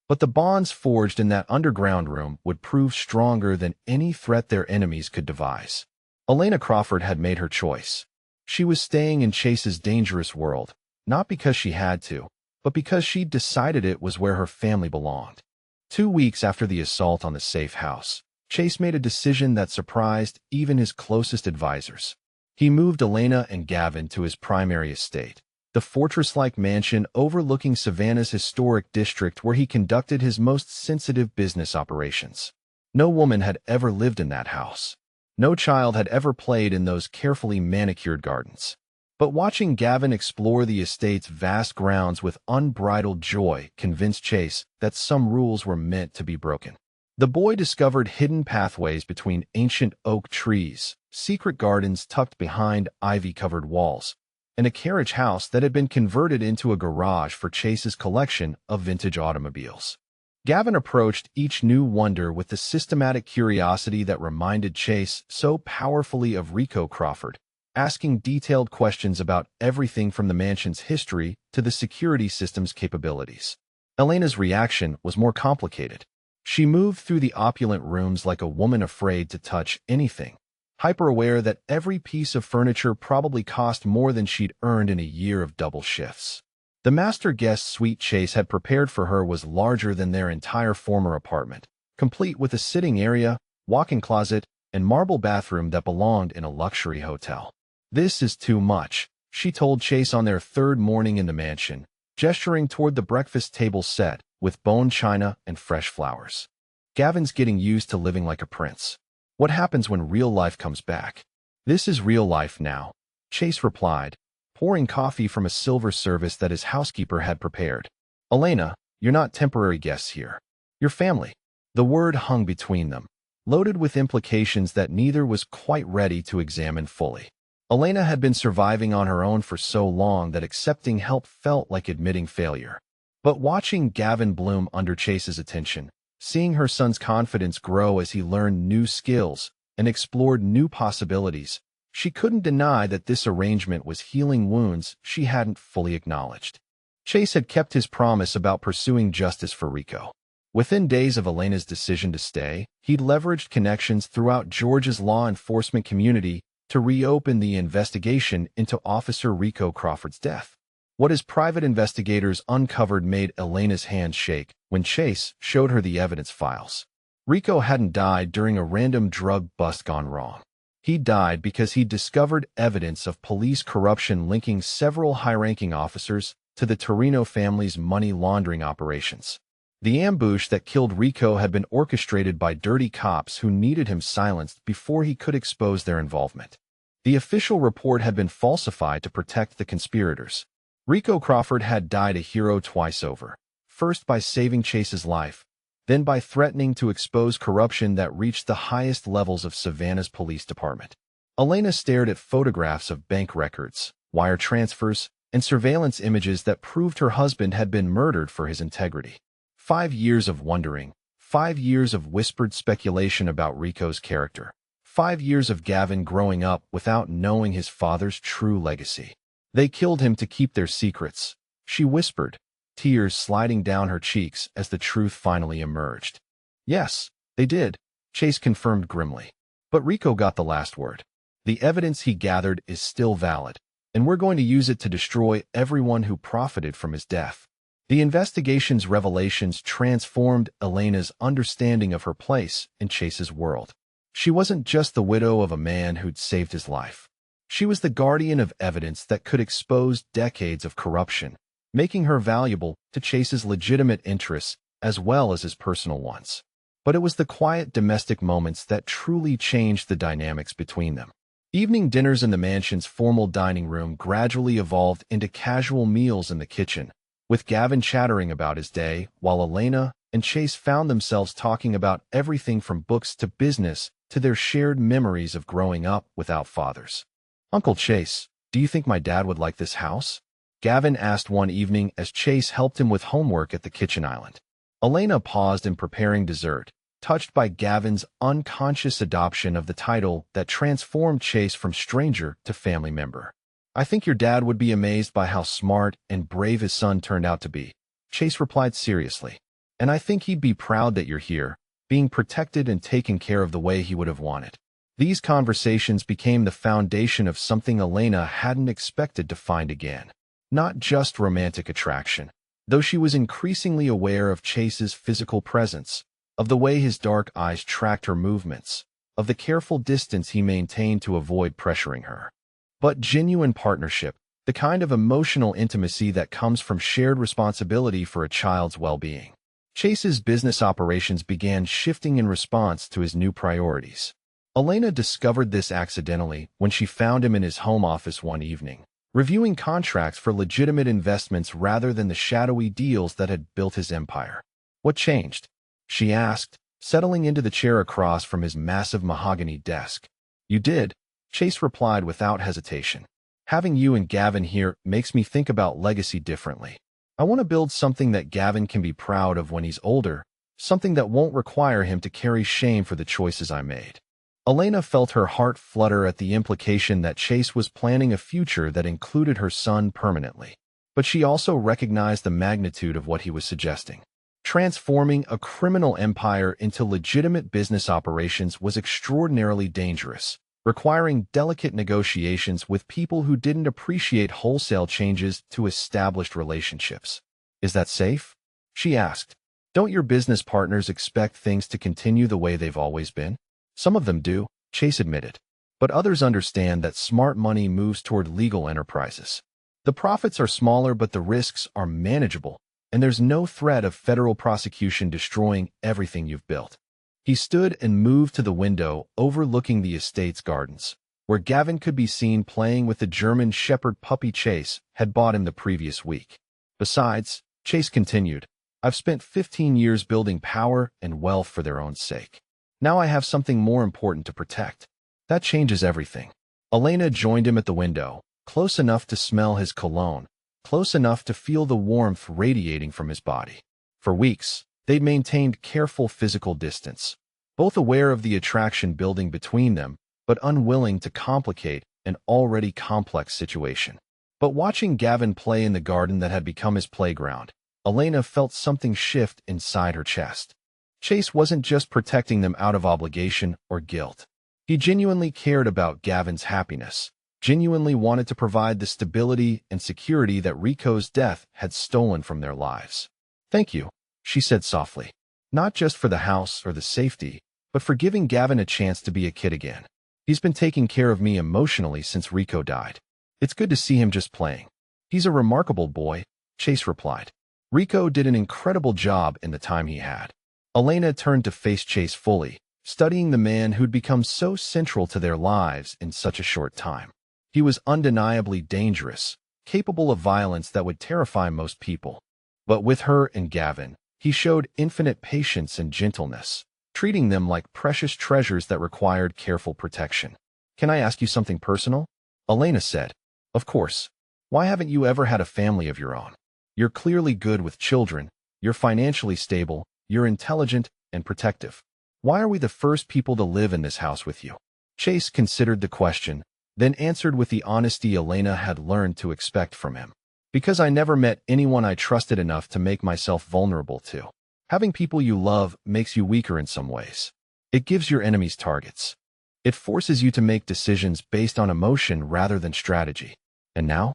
But the bonds forged in that underground room would prove stronger than any threat their enemies could devise. Elena Crawford had made her choice. She was staying in Chase's dangerous world, not because she had to, but because she'd decided it was where her family belonged. 2 weeks after the assault on the safe house, Chase made a decision that surprised even his closest advisors. He moved Elena and Gavin to his primary estate, the fortress-like mansion overlooking Savannah's historic district where he conducted his most sensitive business operations. No woman had ever lived in that house. No child had ever played in those carefully manicured gardens. But watching Gavin explore the estate's vast grounds with unbridled joy convinced Chase that some rules were meant to be broken. The boy discovered hidden pathways between ancient oak trees, secret gardens tucked behind ivy-covered walls, and a carriage house that had been converted into a garage for Chase's collection of vintage automobiles. Gavin approached each new wonder with the systematic curiosity that reminded Chase so powerfully of Rico Crawford, asking detailed questions about everything from the mansion's history to the security system's capabilities. Elena's reaction was more complicated. She moved through the opulent rooms like a woman afraid to touch anything, hyper-aware that every piece of furniture probably cost more than she'd earned in a year of double shifts. The master guest suite Chase had prepared for her was larger than their entire former apartment, complete with a sitting area, walk-in closet, and marble bathroom that belonged in a luxury hotel. "This is too much," she told Chase on their third morning in the mansion, gesturing toward the breakfast table set with bone china and fresh flowers. "Gavin's getting used to living like a prince. What happens when real life comes back?" "This is real life now," Chase replied, pouring coffee from a silver service that his housekeeper had prepared. "Elena, you're not temporary guests here. You're family." The word hung between them, loaded with implications that neither was quite ready to examine fully. Elena had been surviving on her own for so long that accepting help felt like admitting failure. But watching Gavin bloom under Chase's attention, seeing her son's confidence grow as he learned new skills and explored new possibilities, she couldn't deny that this arrangement was healing wounds she hadn't fully acknowledged. Chase had kept his promise about pursuing justice for Rico. Within days of Elena's decision to stay, he'd leveraged connections throughout Georgia's law enforcement community to reopen the investigation into Officer Rico Crawford's death. What his private investigators uncovered made Elena's hands shake when Chase showed her the evidence files. Rico hadn't died during a random drug bust gone wrong. He died because he discovered evidence of police corruption linking several high-ranking officers to the Torino family's money laundering operations. The ambush that killed Rico had been orchestrated by dirty cops who needed him silenced before he could expose their involvement. The official report had been falsified to protect the conspirators. Rico Crawford had died a hero twice over, first by saving Chase's life, then by threatening to expose corruption that reached the highest levels of Savannah's police department. Elena stared at photographs of bank records, wire transfers, and surveillance images that proved her husband had been murdered for his integrity. 5 years of wondering, 5 years of whispered speculation about Rico's character, 5 years of Gavin growing up without knowing his father's true legacy. "They killed him to keep their secrets," she whispered, tears sliding down her cheeks as the truth finally emerged. "Yes, they did," Chase confirmed grimly. "But Rico got the last word. The evidence he gathered is still valid, and we're going to use it to destroy everyone who profited from his death." The investigation's revelations transformed Elena's understanding of her place in Chase's world. She wasn't just the widow of a man who'd saved his life. She was the guardian of evidence that could expose decades of corruption, making her valuable to Chase's legitimate interests as well as his personal ones. But it was the quiet domestic moments that truly changed the dynamics between them. Evening dinners in the mansion's formal dining room gradually evolved into casual meals in the kitchen, with Gavin chattering about his day, while Elena and Chase found themselves talking about everything from books to business to their shared memories of growing up without fathers. "Uncle Chase, do you think my dad would like this house?" Gavin asked one evening as Chase helped him with homework at the kitchen island. Elena paused in preparing dessert, touched by Gavin's unconscious adoption of the title that transformed Chase from stranger to family member. "I think your dad would be amazed by how smart and brave his son turned out to be," Chase replied seriously. "And I think he'd be proud that you're here, being protected and taken care of the way he would have wanted." These conversations became the foundation of something Elena hadn't expected to find again. Not just romantic attraction, though she was increasingly aware of Chase's physical presence, of the way his dark eyes tracked her movements, of the careful distance he maintained to avoid pressuring her. But genuine partnership, the kind of emotional intimacy that comes from shared responsibility for a child's well-being. Chase's business operations began shifting in response to his new priorities. Elena discovered this accidentally when she found him in his home office one evening, reviewing contracts for legitimate investments rather than the shadowy deals that had built his empire. "What changed?" she asked, settling into the chair across from his massive mahogany desk. "You did," Chase replied without hesitation. "Having you and Gavin here makes me think about legacy differently. I want to build something that Gavin can be proud of when he's older, something that won't require him to carry shame for the choices I made." Elena felt her heart flutter at the implication that Chase was planning a future that included her son permanently. But she also recognized the magnitude of what he was suggesting. Transforming a criminal empire into legitimate business operations was extraordinarily dangerous, requiring delicate negotiations with people who didn't appreciate wholesale changes to established relationships. "Is that safe?" she asked. "Don't your business partners expect things to continue the way they've always been?" "Some of them do," Chase admitted. "But others understand that smart money moves toward legal enterprises. The profits are smaller, but the risks are manageable, and there's no threat of federal prosecution destroying everything you've built." He stood and moved to the window overlooking the estate's gardens, where Gavin could be seen playing with the German Shepherd puppy Chase had bought him the previous week. "Besides," Chase continued, "I've spent 15 years building power and wealth for their own sake. Now I have something more important to protect. That changes everything." Elena joined him at the window, close enough to smell his cologne, close enough to feel the warmth radiating from his body. For weeks, they'd maintained careful physical distance, both aware of the attraction building between them, but unwilling to complicate an already complex situation. But watching Gavin play in the garden that had become his playground, Elena felt something shift inside her chest. Chase wasn't just protecting them out of obligation or guilt. He genuinely cared about Gavin's happiness, genuinely wanted to provide the stability and security that Rico's death had stolen from their lives. "Thank you," she said softly. "Not just for the house or the safety, but for giving Gavin a chance to be a kid again. He's been taking care of me emotionally since Rico died. It's good to see him just playing." "He's a remarkable boy," Chase replied. "Rico did an incredible job in the time he had." Elena turned to face Chase fully, studying the man who'd become so central to their lives in such a short time. He was undeniably dangerous, capable of violence that would terrify most people. But with her and Gavin, he showed infinite patience and gentleness, treating them like precious treasures that required careful protection. "Can I ask you something personal?" Elena said. "Of course. Why haven't you ever had a family of your own? You're clearly good with children, you're financially stable, you're intelligent and protective. Why are we the first people to live in this house with you?" Chase considered the question, then answered with the honesty Elena had learned to expect from him. "Because I never met anyone I trusted enough to make myself vulnerable to. Having people you love makes you weaker in some ways. It gives your enemies targets. It forces you to make decisions based on emotion rather than strategy. And now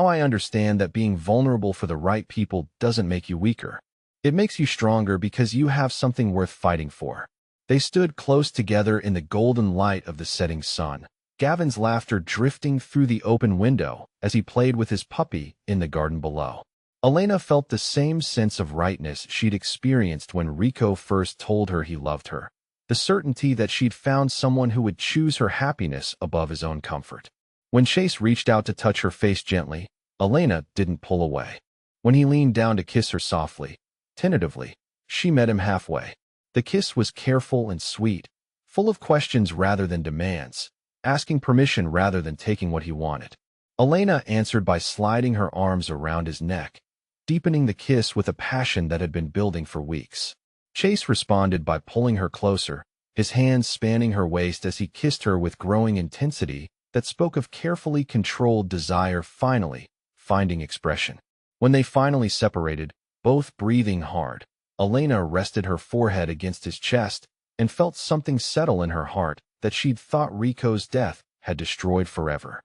I understand that being vulnerable for the right people doesn't make you weaker. It makes you stronger because you have something worth fighting for." They stood close together in the golden light of the setting sun, Gavin's laughter drifting through the open window as he played with his puppy in the garden below. Elena felt the same sense of rightness she'd experienced when Rico first told her he loved her, the certainty that she'd found someone who would choose her happiness above his own comfort. When Chase reached out to touch her face gently, Elena didn't pull away. When he leaned down to kiss her softly, tentatively, she met him halfway. The kiss was careful and sweet, full of questions rather than demands, asking permission rather than taking what he wanted. Elena answered by sliding her arms around his neck, deepening the kiss with a passion that had been building for weeks. Chase responded by pulling her closer, his hands spanning her waist as he kissed her with growing intensity that spoke of carefully controlled desire finally finding expression. When they finally separated, both breathing hard, Elena rested her forehead against his chest and felt something settle in her heart that she'd thought Rico's death had destroyed forever.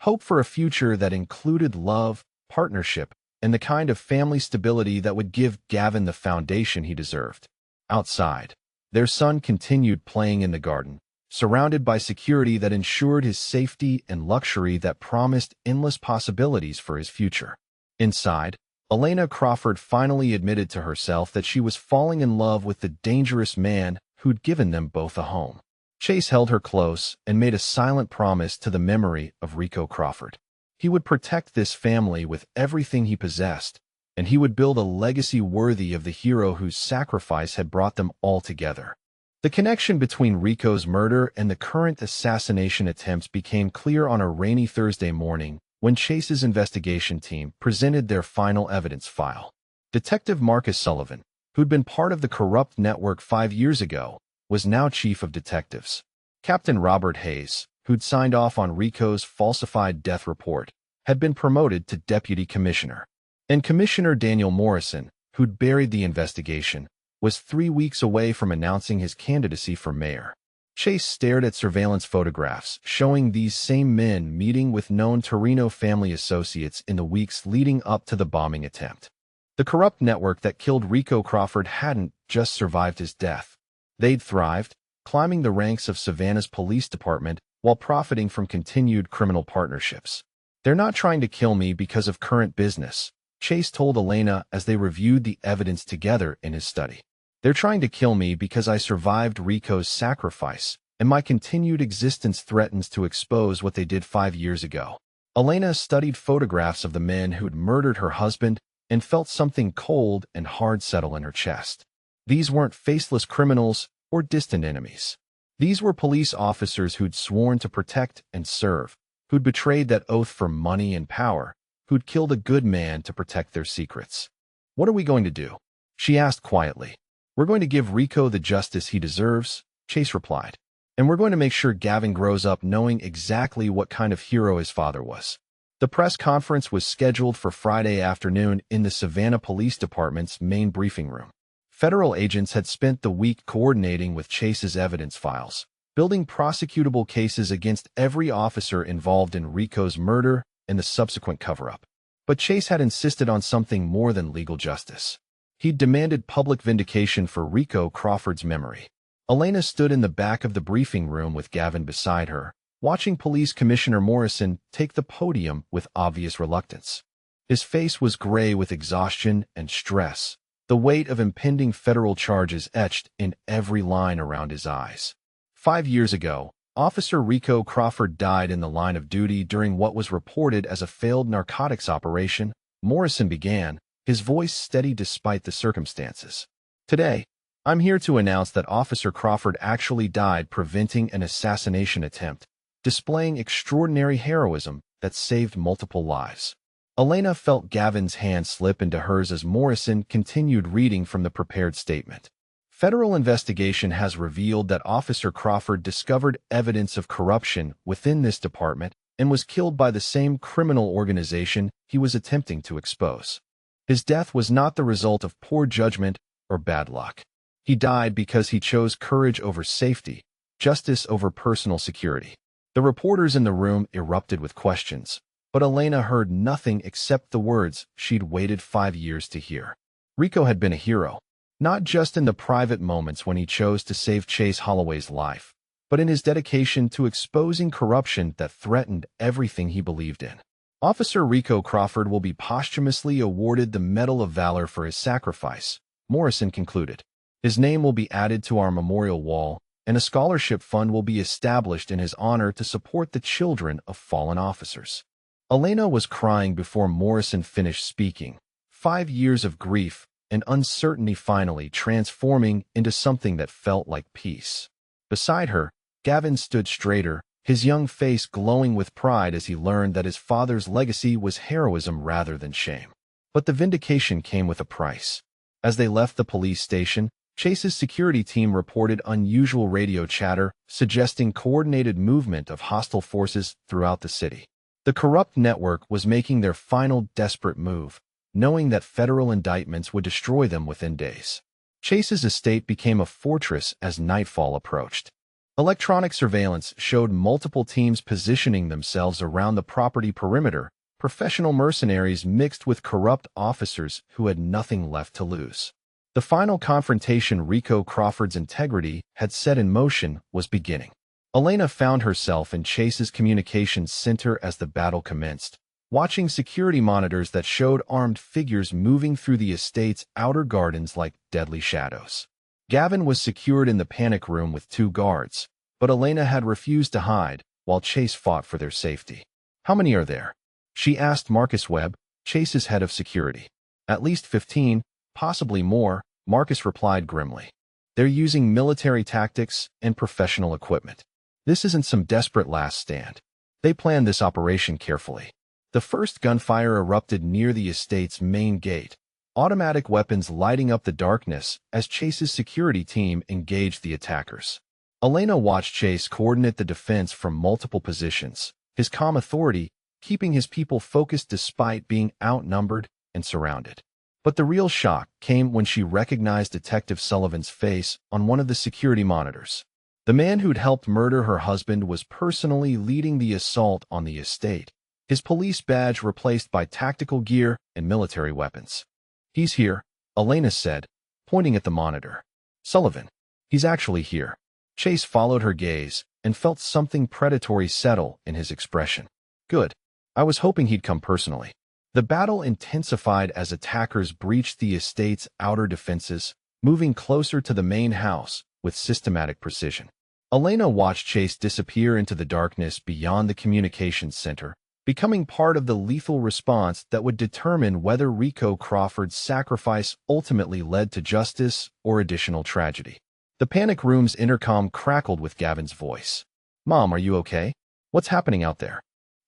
Hope for a future that included love, partnership, and the kind of family stability that would give Gavin the foundation he deserved. Outside, their son continued playing in the garden, surrounded by security that ensured his safety and luxury that promised endless possibilities for his future. Inside, Elena Crawford finally admitted to herself that she was falling in love with the dangerous man who'd given them both a home. Chase held her close and made a silent promise to the memory of Rico Crawford. He would protect this family with everything he possessed, and he would build a legacy worthy of the hero whose sacrifice had brought them all together. The connection between Rico's murder and the current assassination attempts became clear on a rainy Thursday morning when Chase's investigation team presented their final evidence file. Detective Marcus Sullivan, who'd been part of the corrupt network 5 years ago, was now chief of detectives. Captain Robert Hayes, who'd signed off on Rico's falsified death report, had been promoted to deputy commissioner. And Commissioner Daniel Morrison, who'd buried the investigation, was 3 weeks away from announcing his candidacy for mayor. Chase stared at surveillance photographs showing these same men meeting with known Torino family associates in the weeks leading up to the bombing attempt. The corrupt network that killed Rico Crawford hadn't just survived his death. They'd thrived, climbing the ranks of Savannah's police department while profiting from continued criminal partnerships. "They're not trying to kill me because of current business," Chase told Elena as they reviewed the evidence together in his study. "They're trying to kill me because I survived Rico's sacrifice, and my continued existence threatens to expose what they did 5 years ago." Elena studied photographs of the men who'd murdered her husband and felt something cold and hard settle in her chest. These weren't faceless criminals or distant enemies. These were police officers who'd sworn to protect and serve, who'd betrayed that oath for money and power, who'd killed a good man to protect their secrets. "What are we going to do?" she asked quietly. "We're going to give Rico the justice he deserves," Chase replied. "And we're going to make sure Gavin grows up knowing exactly what kind of hero his father was." The press conference was scheduled for Friday afternoon in the Savannah Police Department's main briefing room. Federal agents had spent the week coordinating with Chase's evidence files, building prosecutable cases against every officer involved in Rico's murder and the subsequent cover-up. But Chase had insisted on something more than legal justice. He'd demanded public vindication for Rico Crawford's memory. Elena stood in the back of the briefing room with Gavin beside her, watching Police Commissioner Morrison take the podium with obvious reluctance. His face was gray with exhaustion and stress, the weight of impending federal charges etched in every line around his eyes. 5 years ago, Officer Rico Crawford died in the line of duty during what was reported as a failed narcotics operation, Morrison began, his voice steady despite the circumstances. "Today, I'm here to announce that Officer Crawford actually died preventing an assassination attempt, displaying extraordinary heroism that saved multiple lives." Elena felt Gavin's hand slip into hers as Morrison continued reading from the prepared statement. "Federal investigation has revealed that Officer Crawford discovered evidence of corruption within this department and was killed by the same criminal organization he was attempting to expose. His death was not the result of poor judgment or bad luck. He died because he chose courage over safety, justice over personal security." The reporters in the room erupted with questions, but Elena heard nothing except the words she'd waited 5 years to hear. Rico had been a hero, not just in the private moments when he chose to save Chase Holloway's life, but in his dedication to exposing corruption that threatened everything he believed in. "Officer Rico Crawford will be posthumously awarded the Medal of Valor for his sacrifice," Morrison concluded. "His name will be added to our memorial wall, and a scholarship fund will be established in his honor to support the children of fallen officers." Elena was crying before Morrison finished speaking. 5 years of grief and uncertainty finally transforming into something that felt like peace. Beside her, Gavin stood straighter, his young face glowing with pride as he learned that his father's legacy was heroism rather than shame. But the vindication came with a price. As they left the police station, Chase's security team reported unusual radio chatter suggesting coordinated movement of hostile forces throughout the city. The corrupt network was making their final desperate move, knowing that federal indictments would destroy them within days. Chase's estate became a fortress as nightfall approached. Electronic surveillance showed multiple teams positioning themselves around the property perimeter, professional mercenaries mixed with corrupt officers who had nothing left to lose. The final confrontation Rico Crawford's integrity had set in motion was beginning. Elena found herself in Chase's communications center as the battle commenced, watching security monitors that showed armed figures moving through the estate's outer gardens like deadly shadows. Gavin was secured in the panic room with 2 guards, but Elena had refused to hide while Chase fought for their safety. "How many are there?" she asked Marcus Webb, Chase's head of security. "At least 15, possibly more," Marcus replied grimly. "They're using military tactics and professional equipment. This isn't some desperate last stand. They planned this operation carefully." The first gunfire erupted near the estate's main gate, automatic weapons lighting up the darkness as Chase's security team engaged the attackers. Elena watched Chase coordinate the defense from multiple positions, his calm authority keeping his people focused despite being outnumbered and surrounded. But the real shock came when she recognized Detective Sullivan's face on one of the security monitors. The man who'd helped murder her husband was personally leading the assault on the estate, his police badge replaced by tactical gear and military weapons. "He's here," Elena said, pointing at the monitor. "Sullivan. He's actually here." Chase followed her gaze and felt something predatory settle in his expression. "Good. I was hoping he'd come personally." The battle intensified as attackers breached the estate's outer defenses, moving closer to the main house with systematic precision. Elena watched Chase disappear into the darkness beyond the communications center, becoming part of the lethal response that would determine whether Rico Crawford's sacrifice ultimately led to justice or additional tragedy. The panic room's intercom crackled with Gavin's voice. "Mom, are you okay? What's happening out there?"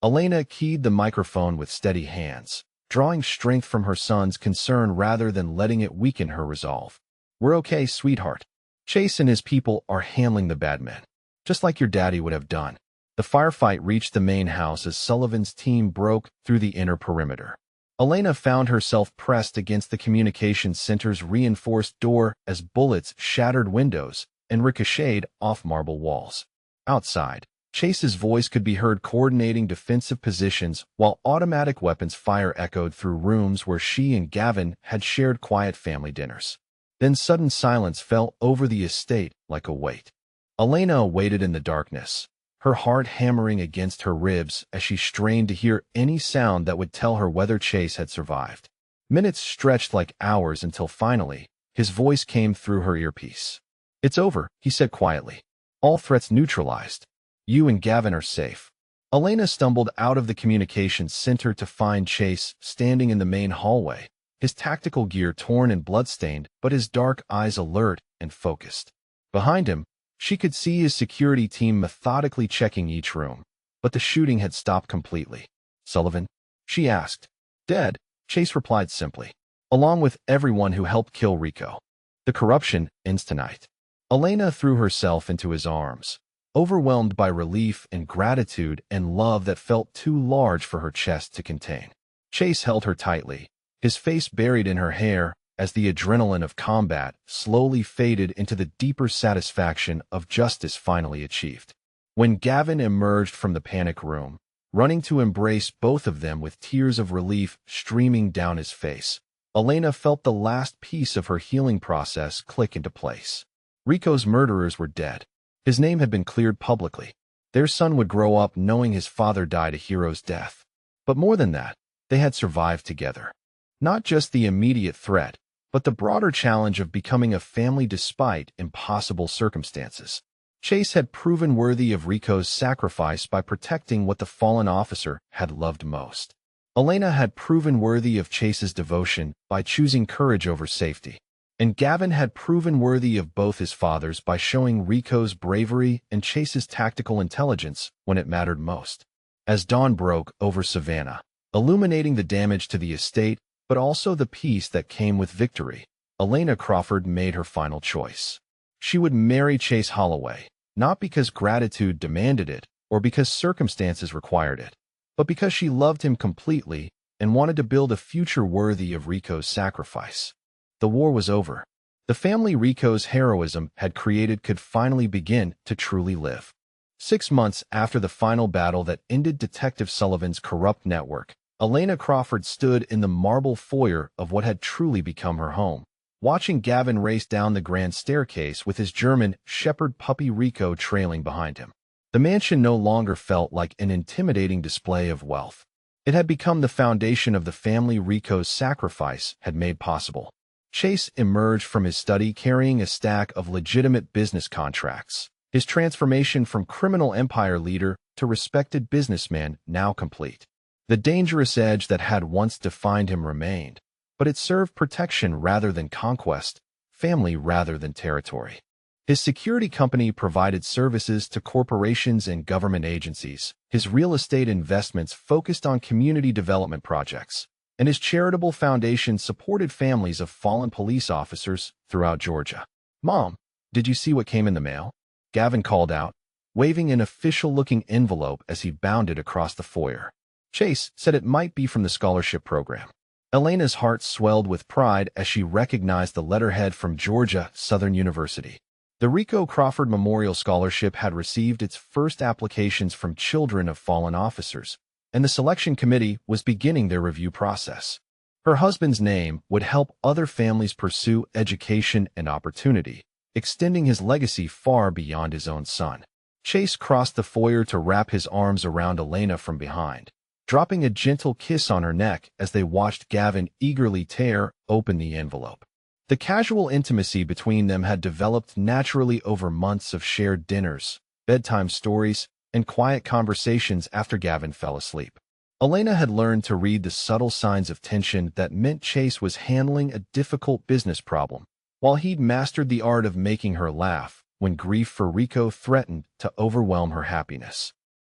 Elena keyed the microphone with steady hands, drawing strength from her son's concern rather than letting it weaken her resolve. "We're okay, sweetheart. Chase and his people are handling the bad men, just like your daddy would have done." The firefight reached the main house as Sullivan's team broke through the inner perimeter. Elena found herself pressed against the communications center's reinforced door as bullets shattered windows and ricocheted off marble walls. Outside, Chase's voice could be heard coordinating defensive positions while automatic weapons fire echoed through rooms where she and Gavin had shared quiet family dinners. Then sudden silence fell over the estate like a weight. Elena waited in the darkness, her heart hammering against her ribs as she strained to hear any sound that would tell her whether Chase had survived. Minutes stretched like hours until finally, his voice came through her earpiece. "It's over," he said quietly. "All threats neutralized. You and Gavin are safe." Elena stumbled out of the communications center to find Chase standing in the main hallway, his tactical gear torn and bloodstained, but his dark eyes alert and focused. Behind him, she could see his security team methodically checking each room, but the shooting had stopped completely. "Sullivan?" she asked. "Dead," Chase replied simply, "along with everyone who helped kill Rico. The corruption ends tonight." Elena threw herself into his arms, overwhelmed by relief and gratitude and love that felt too large for her chest to contain. Chase held her tightly, his face buried in her hair, as the adrenaline of combat slowly faded into the deeper satisfaction of justice finally achieved. When Gavin emerged from the panic room, running to embrace both of them with tears of relief streaming down his face, Elena felt the last piece of her healing process click into place. Rico's murderers were dead. His name had been cleared publicly. Their son would grow up knowing his father died a hero's death. But more than that, they had survived together. Not just the immediate threat, but the broader challenge of becoming a family despite impossible circumstances. Chase had proven worthy of Rico's sacrifice by protecting what the fallen officer had loved most. Elena had proven worthy of Chase's devotion by choosing courage over safety. And Gavin had proven worthy of both his fathers by showing Rico's bravery and Chase's tactical intelligence when it mattered most. As dawn broke over Savannah, illuminating the damage to the estate, but also the peace that came with victory, Elena Crawford made her final choice. She would marry Chase Holloway, not because gratitude demanded it or because circumstances required it, but because she loved him completely and wanted to build a future worthy of Rico's sacrifice. The war was over. The family Rico's heroism had created could finally begin to truly live. 6 months after the final battle that ended Detective Sullivan's corrupt network, Elena Crawford stood in the marble foyer of what had truly become her home, watching Gavin race down the grand staircase with his German shepherd puppy Rico trailing behind him. The mansion no longer felt like an intimidating display of wealth. It had become the foundation of the family Rico's sacrifice had made possible. Chase emerged from his study carrying a stack of legitimate business contracts, his transformation from criminal empire leader to respected businessman now complete. The dangerous edge that had once defined him remained, but it served protection rather than conquest, family rather than territory. His security company provided services to corporations and government agencies. His real estate investments focused on community development projects, and his charitable foundation supported families of fallen police officers throughout Georgia. "Mom, did you see what came in the mail?" Gavin called out, waving an official-looking envelope as he bounded across the foyer. Chase said it might be from the scholarship program. Elena's heart swelled with pride as she recognized the letterhead from Georgia Southern University. The Rico Crawford Memorial Scholarship had received its first applications from children of fallen officers, and the selection committee was beginning their review process. Her husband's name would help other families pursue education and opportunity, extending his legacy far beyond his own son. Chase crossed the foyer to wrap his arms around Elena from behind, dropping a gentle kiss on her neck as they watched Gavin eagerly tear open the envelope. The casual intimacy between them had developed naturally over months of shared dinners, bedtime stories, and quiet conversations after Gavin fell asleep. Elena had learned to read the subtle signs of tension that meant Chase was handling a difficult business problem, while he'd mastered the art of making her laugh when grief for Rico threatened to overwhelm her happiness.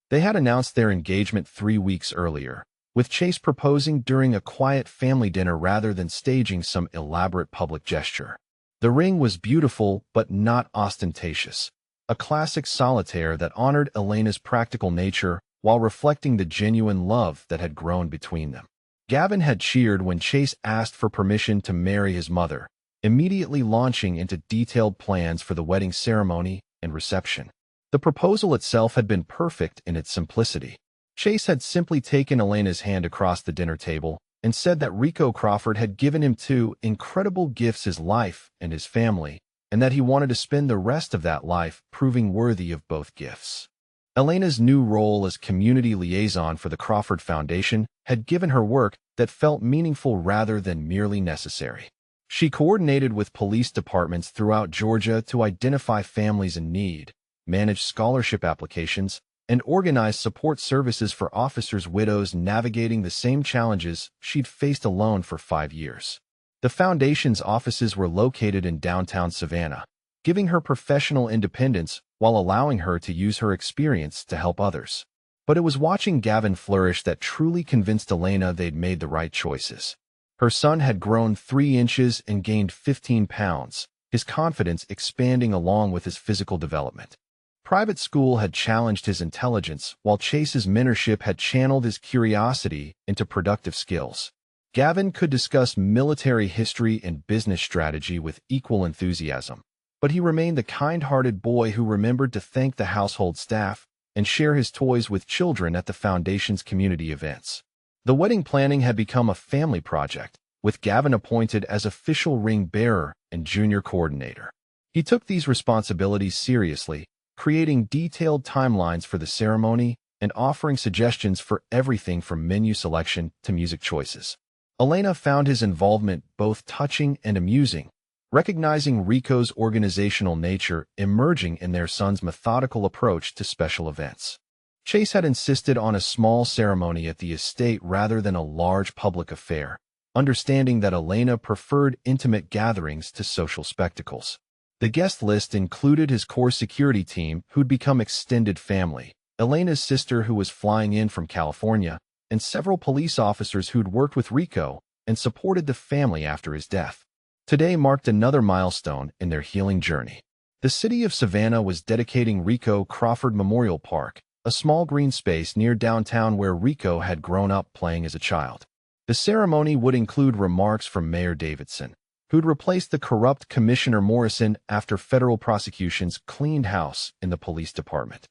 They had announced their engagement 3 weeks earlier, with Chase proposing during a quiet family dinner rather than staging some elaborate public gesture. The ring was beautiful but not ostentatious, a classic solitaire that honored Elena's practical nature while reflecting the genuine love that had grown between them. Gavin had cheered when Chase asked for permission to marry his mother, immediately launching into detailed plans for the wedding ceremony and reception. The proposal itself had been perfect in its simplicity. Chase had simply taken Elena's hand across the dinner table and said that Rico Crawford had given him 2 incredible gifts: his life and his family, and that he wanted to spend the rest of that life proving worthy of both gifts. Elena's new role as community liaison for the Crawford Foundation had given her work that felt meaningful rather than merely necessary. She coordinated with police departments throughout Georgia to identify families in need, manage scholarship applications, and organize support services for officers' widows navigating the same challenges she'd faced alone for 5 years. The foundation's offices were located in downtown Savannah, giving her professional independence while allowing her to use her experience to help others. But it was watching Gavin flourish that truly convinced Elena they'd made the right choices. Her son had grown 3 inches and gained 15 pounds, his confidence expanding along with his physical development. Private school had challenged his intelligence, while Chase's mentorship had channeled his curiosity into productive skills. Gavin could discuss military history and business strategy with equal enthusiasm, but he remained the kind-hearted boy who remembered to thank the household staff and share his toys with children at the foundation's community events. The wedding planning had become a family project, with Gavin appointed as official ring bearer and junior coordinator. He took these responsibilities seriously, creating detailed timelines for the ceremony and offering suggestions for everything from menu selection to music choices. Elena found his involvement both touching and amusing, recognizing Rico's organizational nature emerging in their son's methodical approach to special events. Chase had insisted on a small ceremony at the estate rather than a large public affair, understanding that Elena preferred intimate gatherings to social spectacles. The guest list included his core security team, who'd become extended family, Elena's sister who was flying in from California, and several police officers who'd worked with Rico and supported the family after his death. Today marked another milestone in their healing journey. The city of Savannah was dedicating Rico Crawford Memorial Park, a small green space near downtown where Rico had grown up playing as a child. The ceremony would include remarks from Mayor Davidson, who'd replaced the corrupt Commissioner Morrison after federal prosecutions cleaned house in the police department.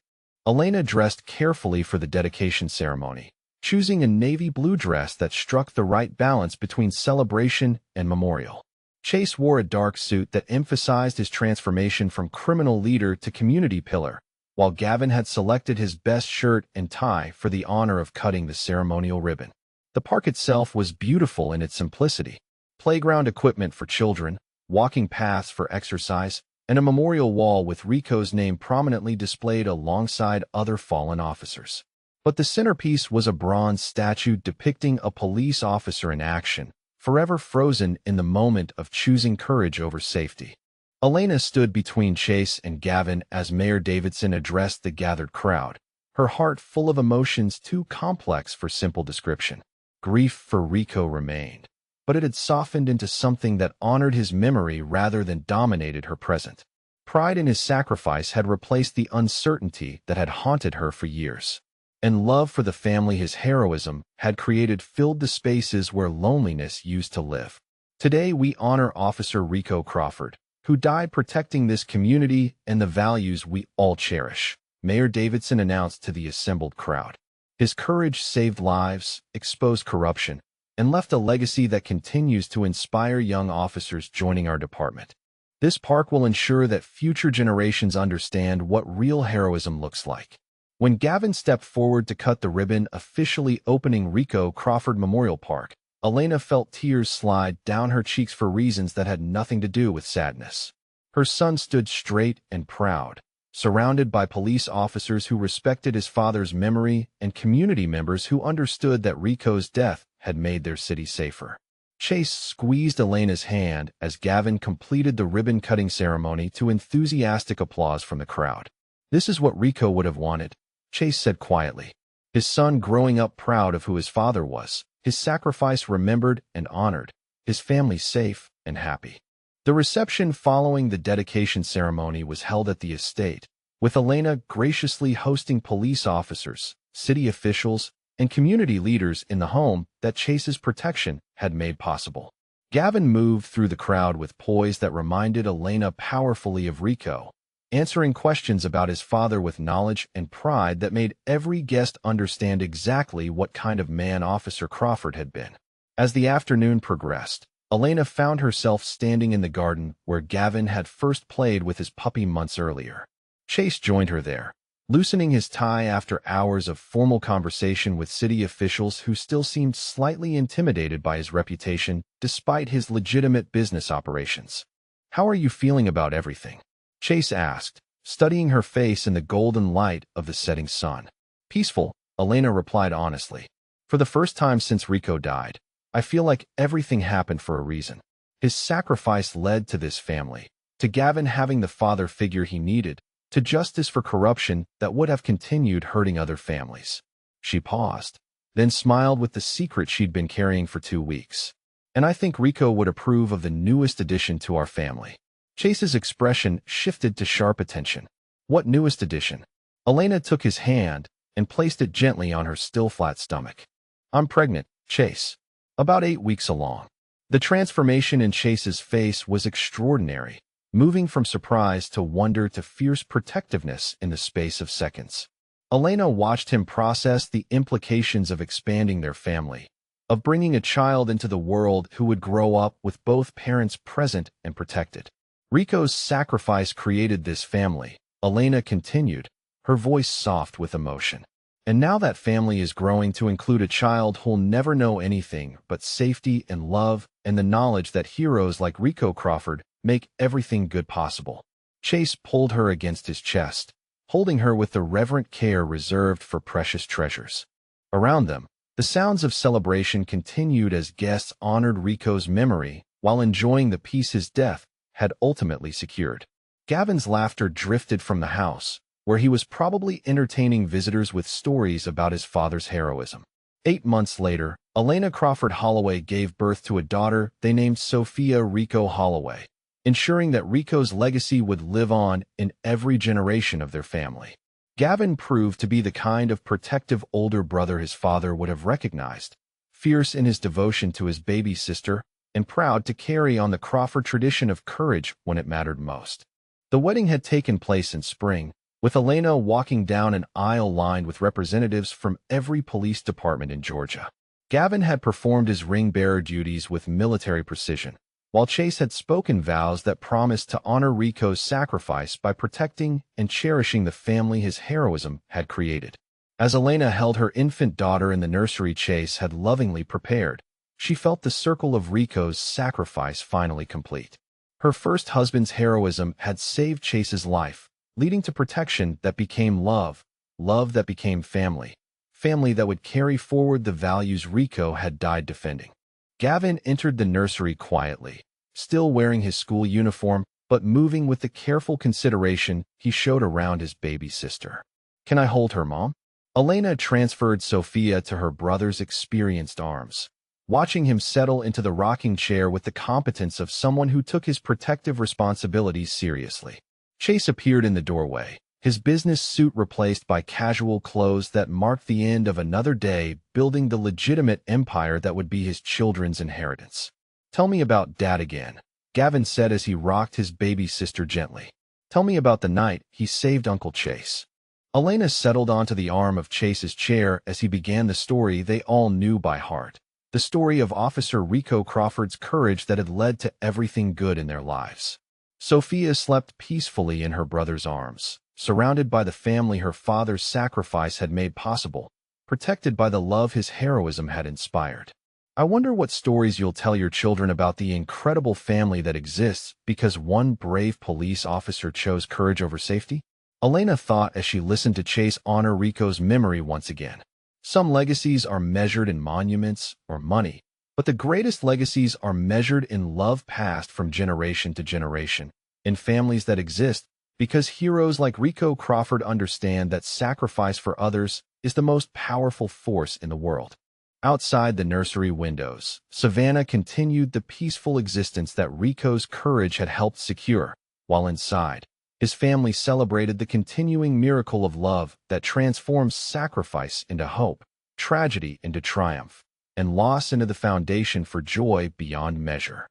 Elena dressed carefully for the dedication ceremony, choosing a navy blue dress that struck the right balance between celebration and memorial. Chase wore a dark suit that emphasized his transformation from criminal leader to community pillar, while Gavin had selected his best shirt and tie for the honor of cutting the ceremonial ribbon. The park itself was beautiful in its simplicity. Playground equipment for children, walking paths for exercise, and a memorial wall with Rico's name prominently displayed alongside other fallen officers. But the centerpiece was a bronze statue depicting a police officer in action, forever frozen in the moment of choosing courage over safety. Elena stood between Chase and Gavin as Mayor Davidson addressed the gathered crowd, her heart full of emotions too complex for simple description. Grief for Rico remained, but it had softened into something that honored his memory rather than dominated her present. Pride in his sacrifice had replaced the uncertainty that had haunted her for years. And love for the family his heroism had created filled the spaces where loneliness used to live. Today we honor Officer Rico Crawford, who died protecting this community and the values we all cherish, Mayor Davidson announced to the assembled crowd. His courage saved lives, exposed corruption, and left a legacy that continues to inspire young officers joining our department. This park will ensure that future generations understand what real heroism looks like. When Gavin stepped forward to cut the ribbon officially opening Rico Crawford Memorial Park, Elena felt tears slide down her cheeks for reasons that had nothing to do with sadness. Her son stood straight and proud, surrounded by police officers who respected his father's memory and community members who understood that Rico's death had made their city safer. Chase squeezed Elena's hand as Gavin completed the ribbon-cutting ceremony to enthusiastic applause from the crowd. "This is what Rico would have wanted," Chase said quietly. His son growing up proud of who his father was, his sacrifice remembered and honored, his family safe and happy. The reception following the dedication ceremony was held at the estate, with Elena graciously hosting police officers, city officials, and community leaders in the home that Chase's protection had made possible. Gavin moved through the crowd with poise that reminded Elena powerfully of Rico, answering questions about his father with knowledge and pride that made every guest understand exactly what kind of man Officer Crawford had been. As the afternoon progressed, Elena found herself standing in the garden where Gavin had first played with his puppy months earlier. Chase joined her there, loosening his tie after hours of formal conversation with city officials who still seemed slightly intimidated by his reputation despite his legitimate business operations. "How are you feeling about everything?" Chase asked, studying her face in the golden light of the setting sun. "Peaceful," Elena replied honestly. "For the first time since Rico died, I feel like everything happened for a reason. His sacrifice led to this family, to Gavin having the father figure he needed, to justice for corruption that would have continued hurting other families." She paused, then smiled with the secret she'd been carrying for 2 weeks. "And I think Rico would approve of the newest addition to our family." Chase's expression shifted to sharp attention. "What newest addition?" Elena took his hand and placed it gently on her still flat stomach. "I'm pregnant, Chase. About 8 weeks along." The transformation in Chase's face was extraordinary, moving from surprise to wonder to fierce protectiveness in the space of seconds. Elena watched him process the implications of expanding their family, of bringing a child into the world who would grow up with both parents present and protected. "Rico's sacrifice created this family," Elena continued, her voice soft with emotion. "And now that family is growing to include a child who'll never know anything but safety and love and the knowledge that heroes like Rico Crawford make everything good possible." Chase pulled her against his chest, holding her with the reverent care reserved for precious treasures. Around them, the sounds of celebration continued as guests honored Rico's memory while enjoying the peace his death had ultimately secured. Gavin's laughter drifted from the house, where he was probably entertaining visitors with stories about his father's heroism. 8 months later, Elena Crawford Holloway gave birth to a daughter they named Sophia Rico Holloway, ensuring that Rico's legacy would live on in every generation of their family. Gavin proved to be the kind of protective older brother his father would have recognized, fierce in his devotion to his baby sister and proud to carry on the Crawford tradition of courage when it mattered most. The wedding had taken place in spring, with Elena walking down an aisle lined with representatives from every police department in Georgia. Gavin had performed his ring-bearer duties with military precision, while Chase had spoken vows that promised to honor Rico's sacrifice by protecting and cherishing the family his heroism had created. As Elena held her infant daughter in the nursery Chase had lovingly prepared, she felt the circle of Rico's sacrifice finally complete. Her first husband's heroism had saved Chase's life, leading to protection that became love, love that became family, family that would carry forward the values Rico had died defending. Gavin entered the nursery quietly, still wearing his school uniform, but moving with the careful consideration he showed around his baby sister. "Can I hold her, Mom?" Elena transferred Sophia to her brother's experienced arms, watching him settle into the rocking chair with the competence of someone who took his protective responsibilities seriously. Chase appeared in the doorway, his business suit replaced by casual clothes that marked the end of another day building the legitimate empire that would be his children's inheritance. "Tell me about Dad again," Gavin said as he rocked his baby sister gently. "Tell me about the night he saved Uncle Chase." Elena settled onto the arm of Chase's chair as he began the story they all knew by heart. The story of Officer Rico Crawford's courage that had led to everything good in their lives. Sophia slept peacefully in her brother's arms, surrounded by the family her father's sacrifice had made possible, protected by the love his heroism had inspired. I wonder what stories you'll tell your children about the incredible family that exists because one brave police officer chose courage over safety? Elena thought as she listened to Chase honor Rico's memory once again. Some legacies are measured in monuments or money, but the greatest legacies are measured in love passed from generation to generation, in families that exist because heroes like Rico Crawford understand that sacrifice for others is the most powerful force in the world. Outside the nursery windows, Savannah continued the peaceful existence that Rico's courage had helped secure, while inside, his family celebrated the continuing miracle of love that transforms sacrifice into hope, tragedy into triumph, and loss into the foundation for joy beyond measure.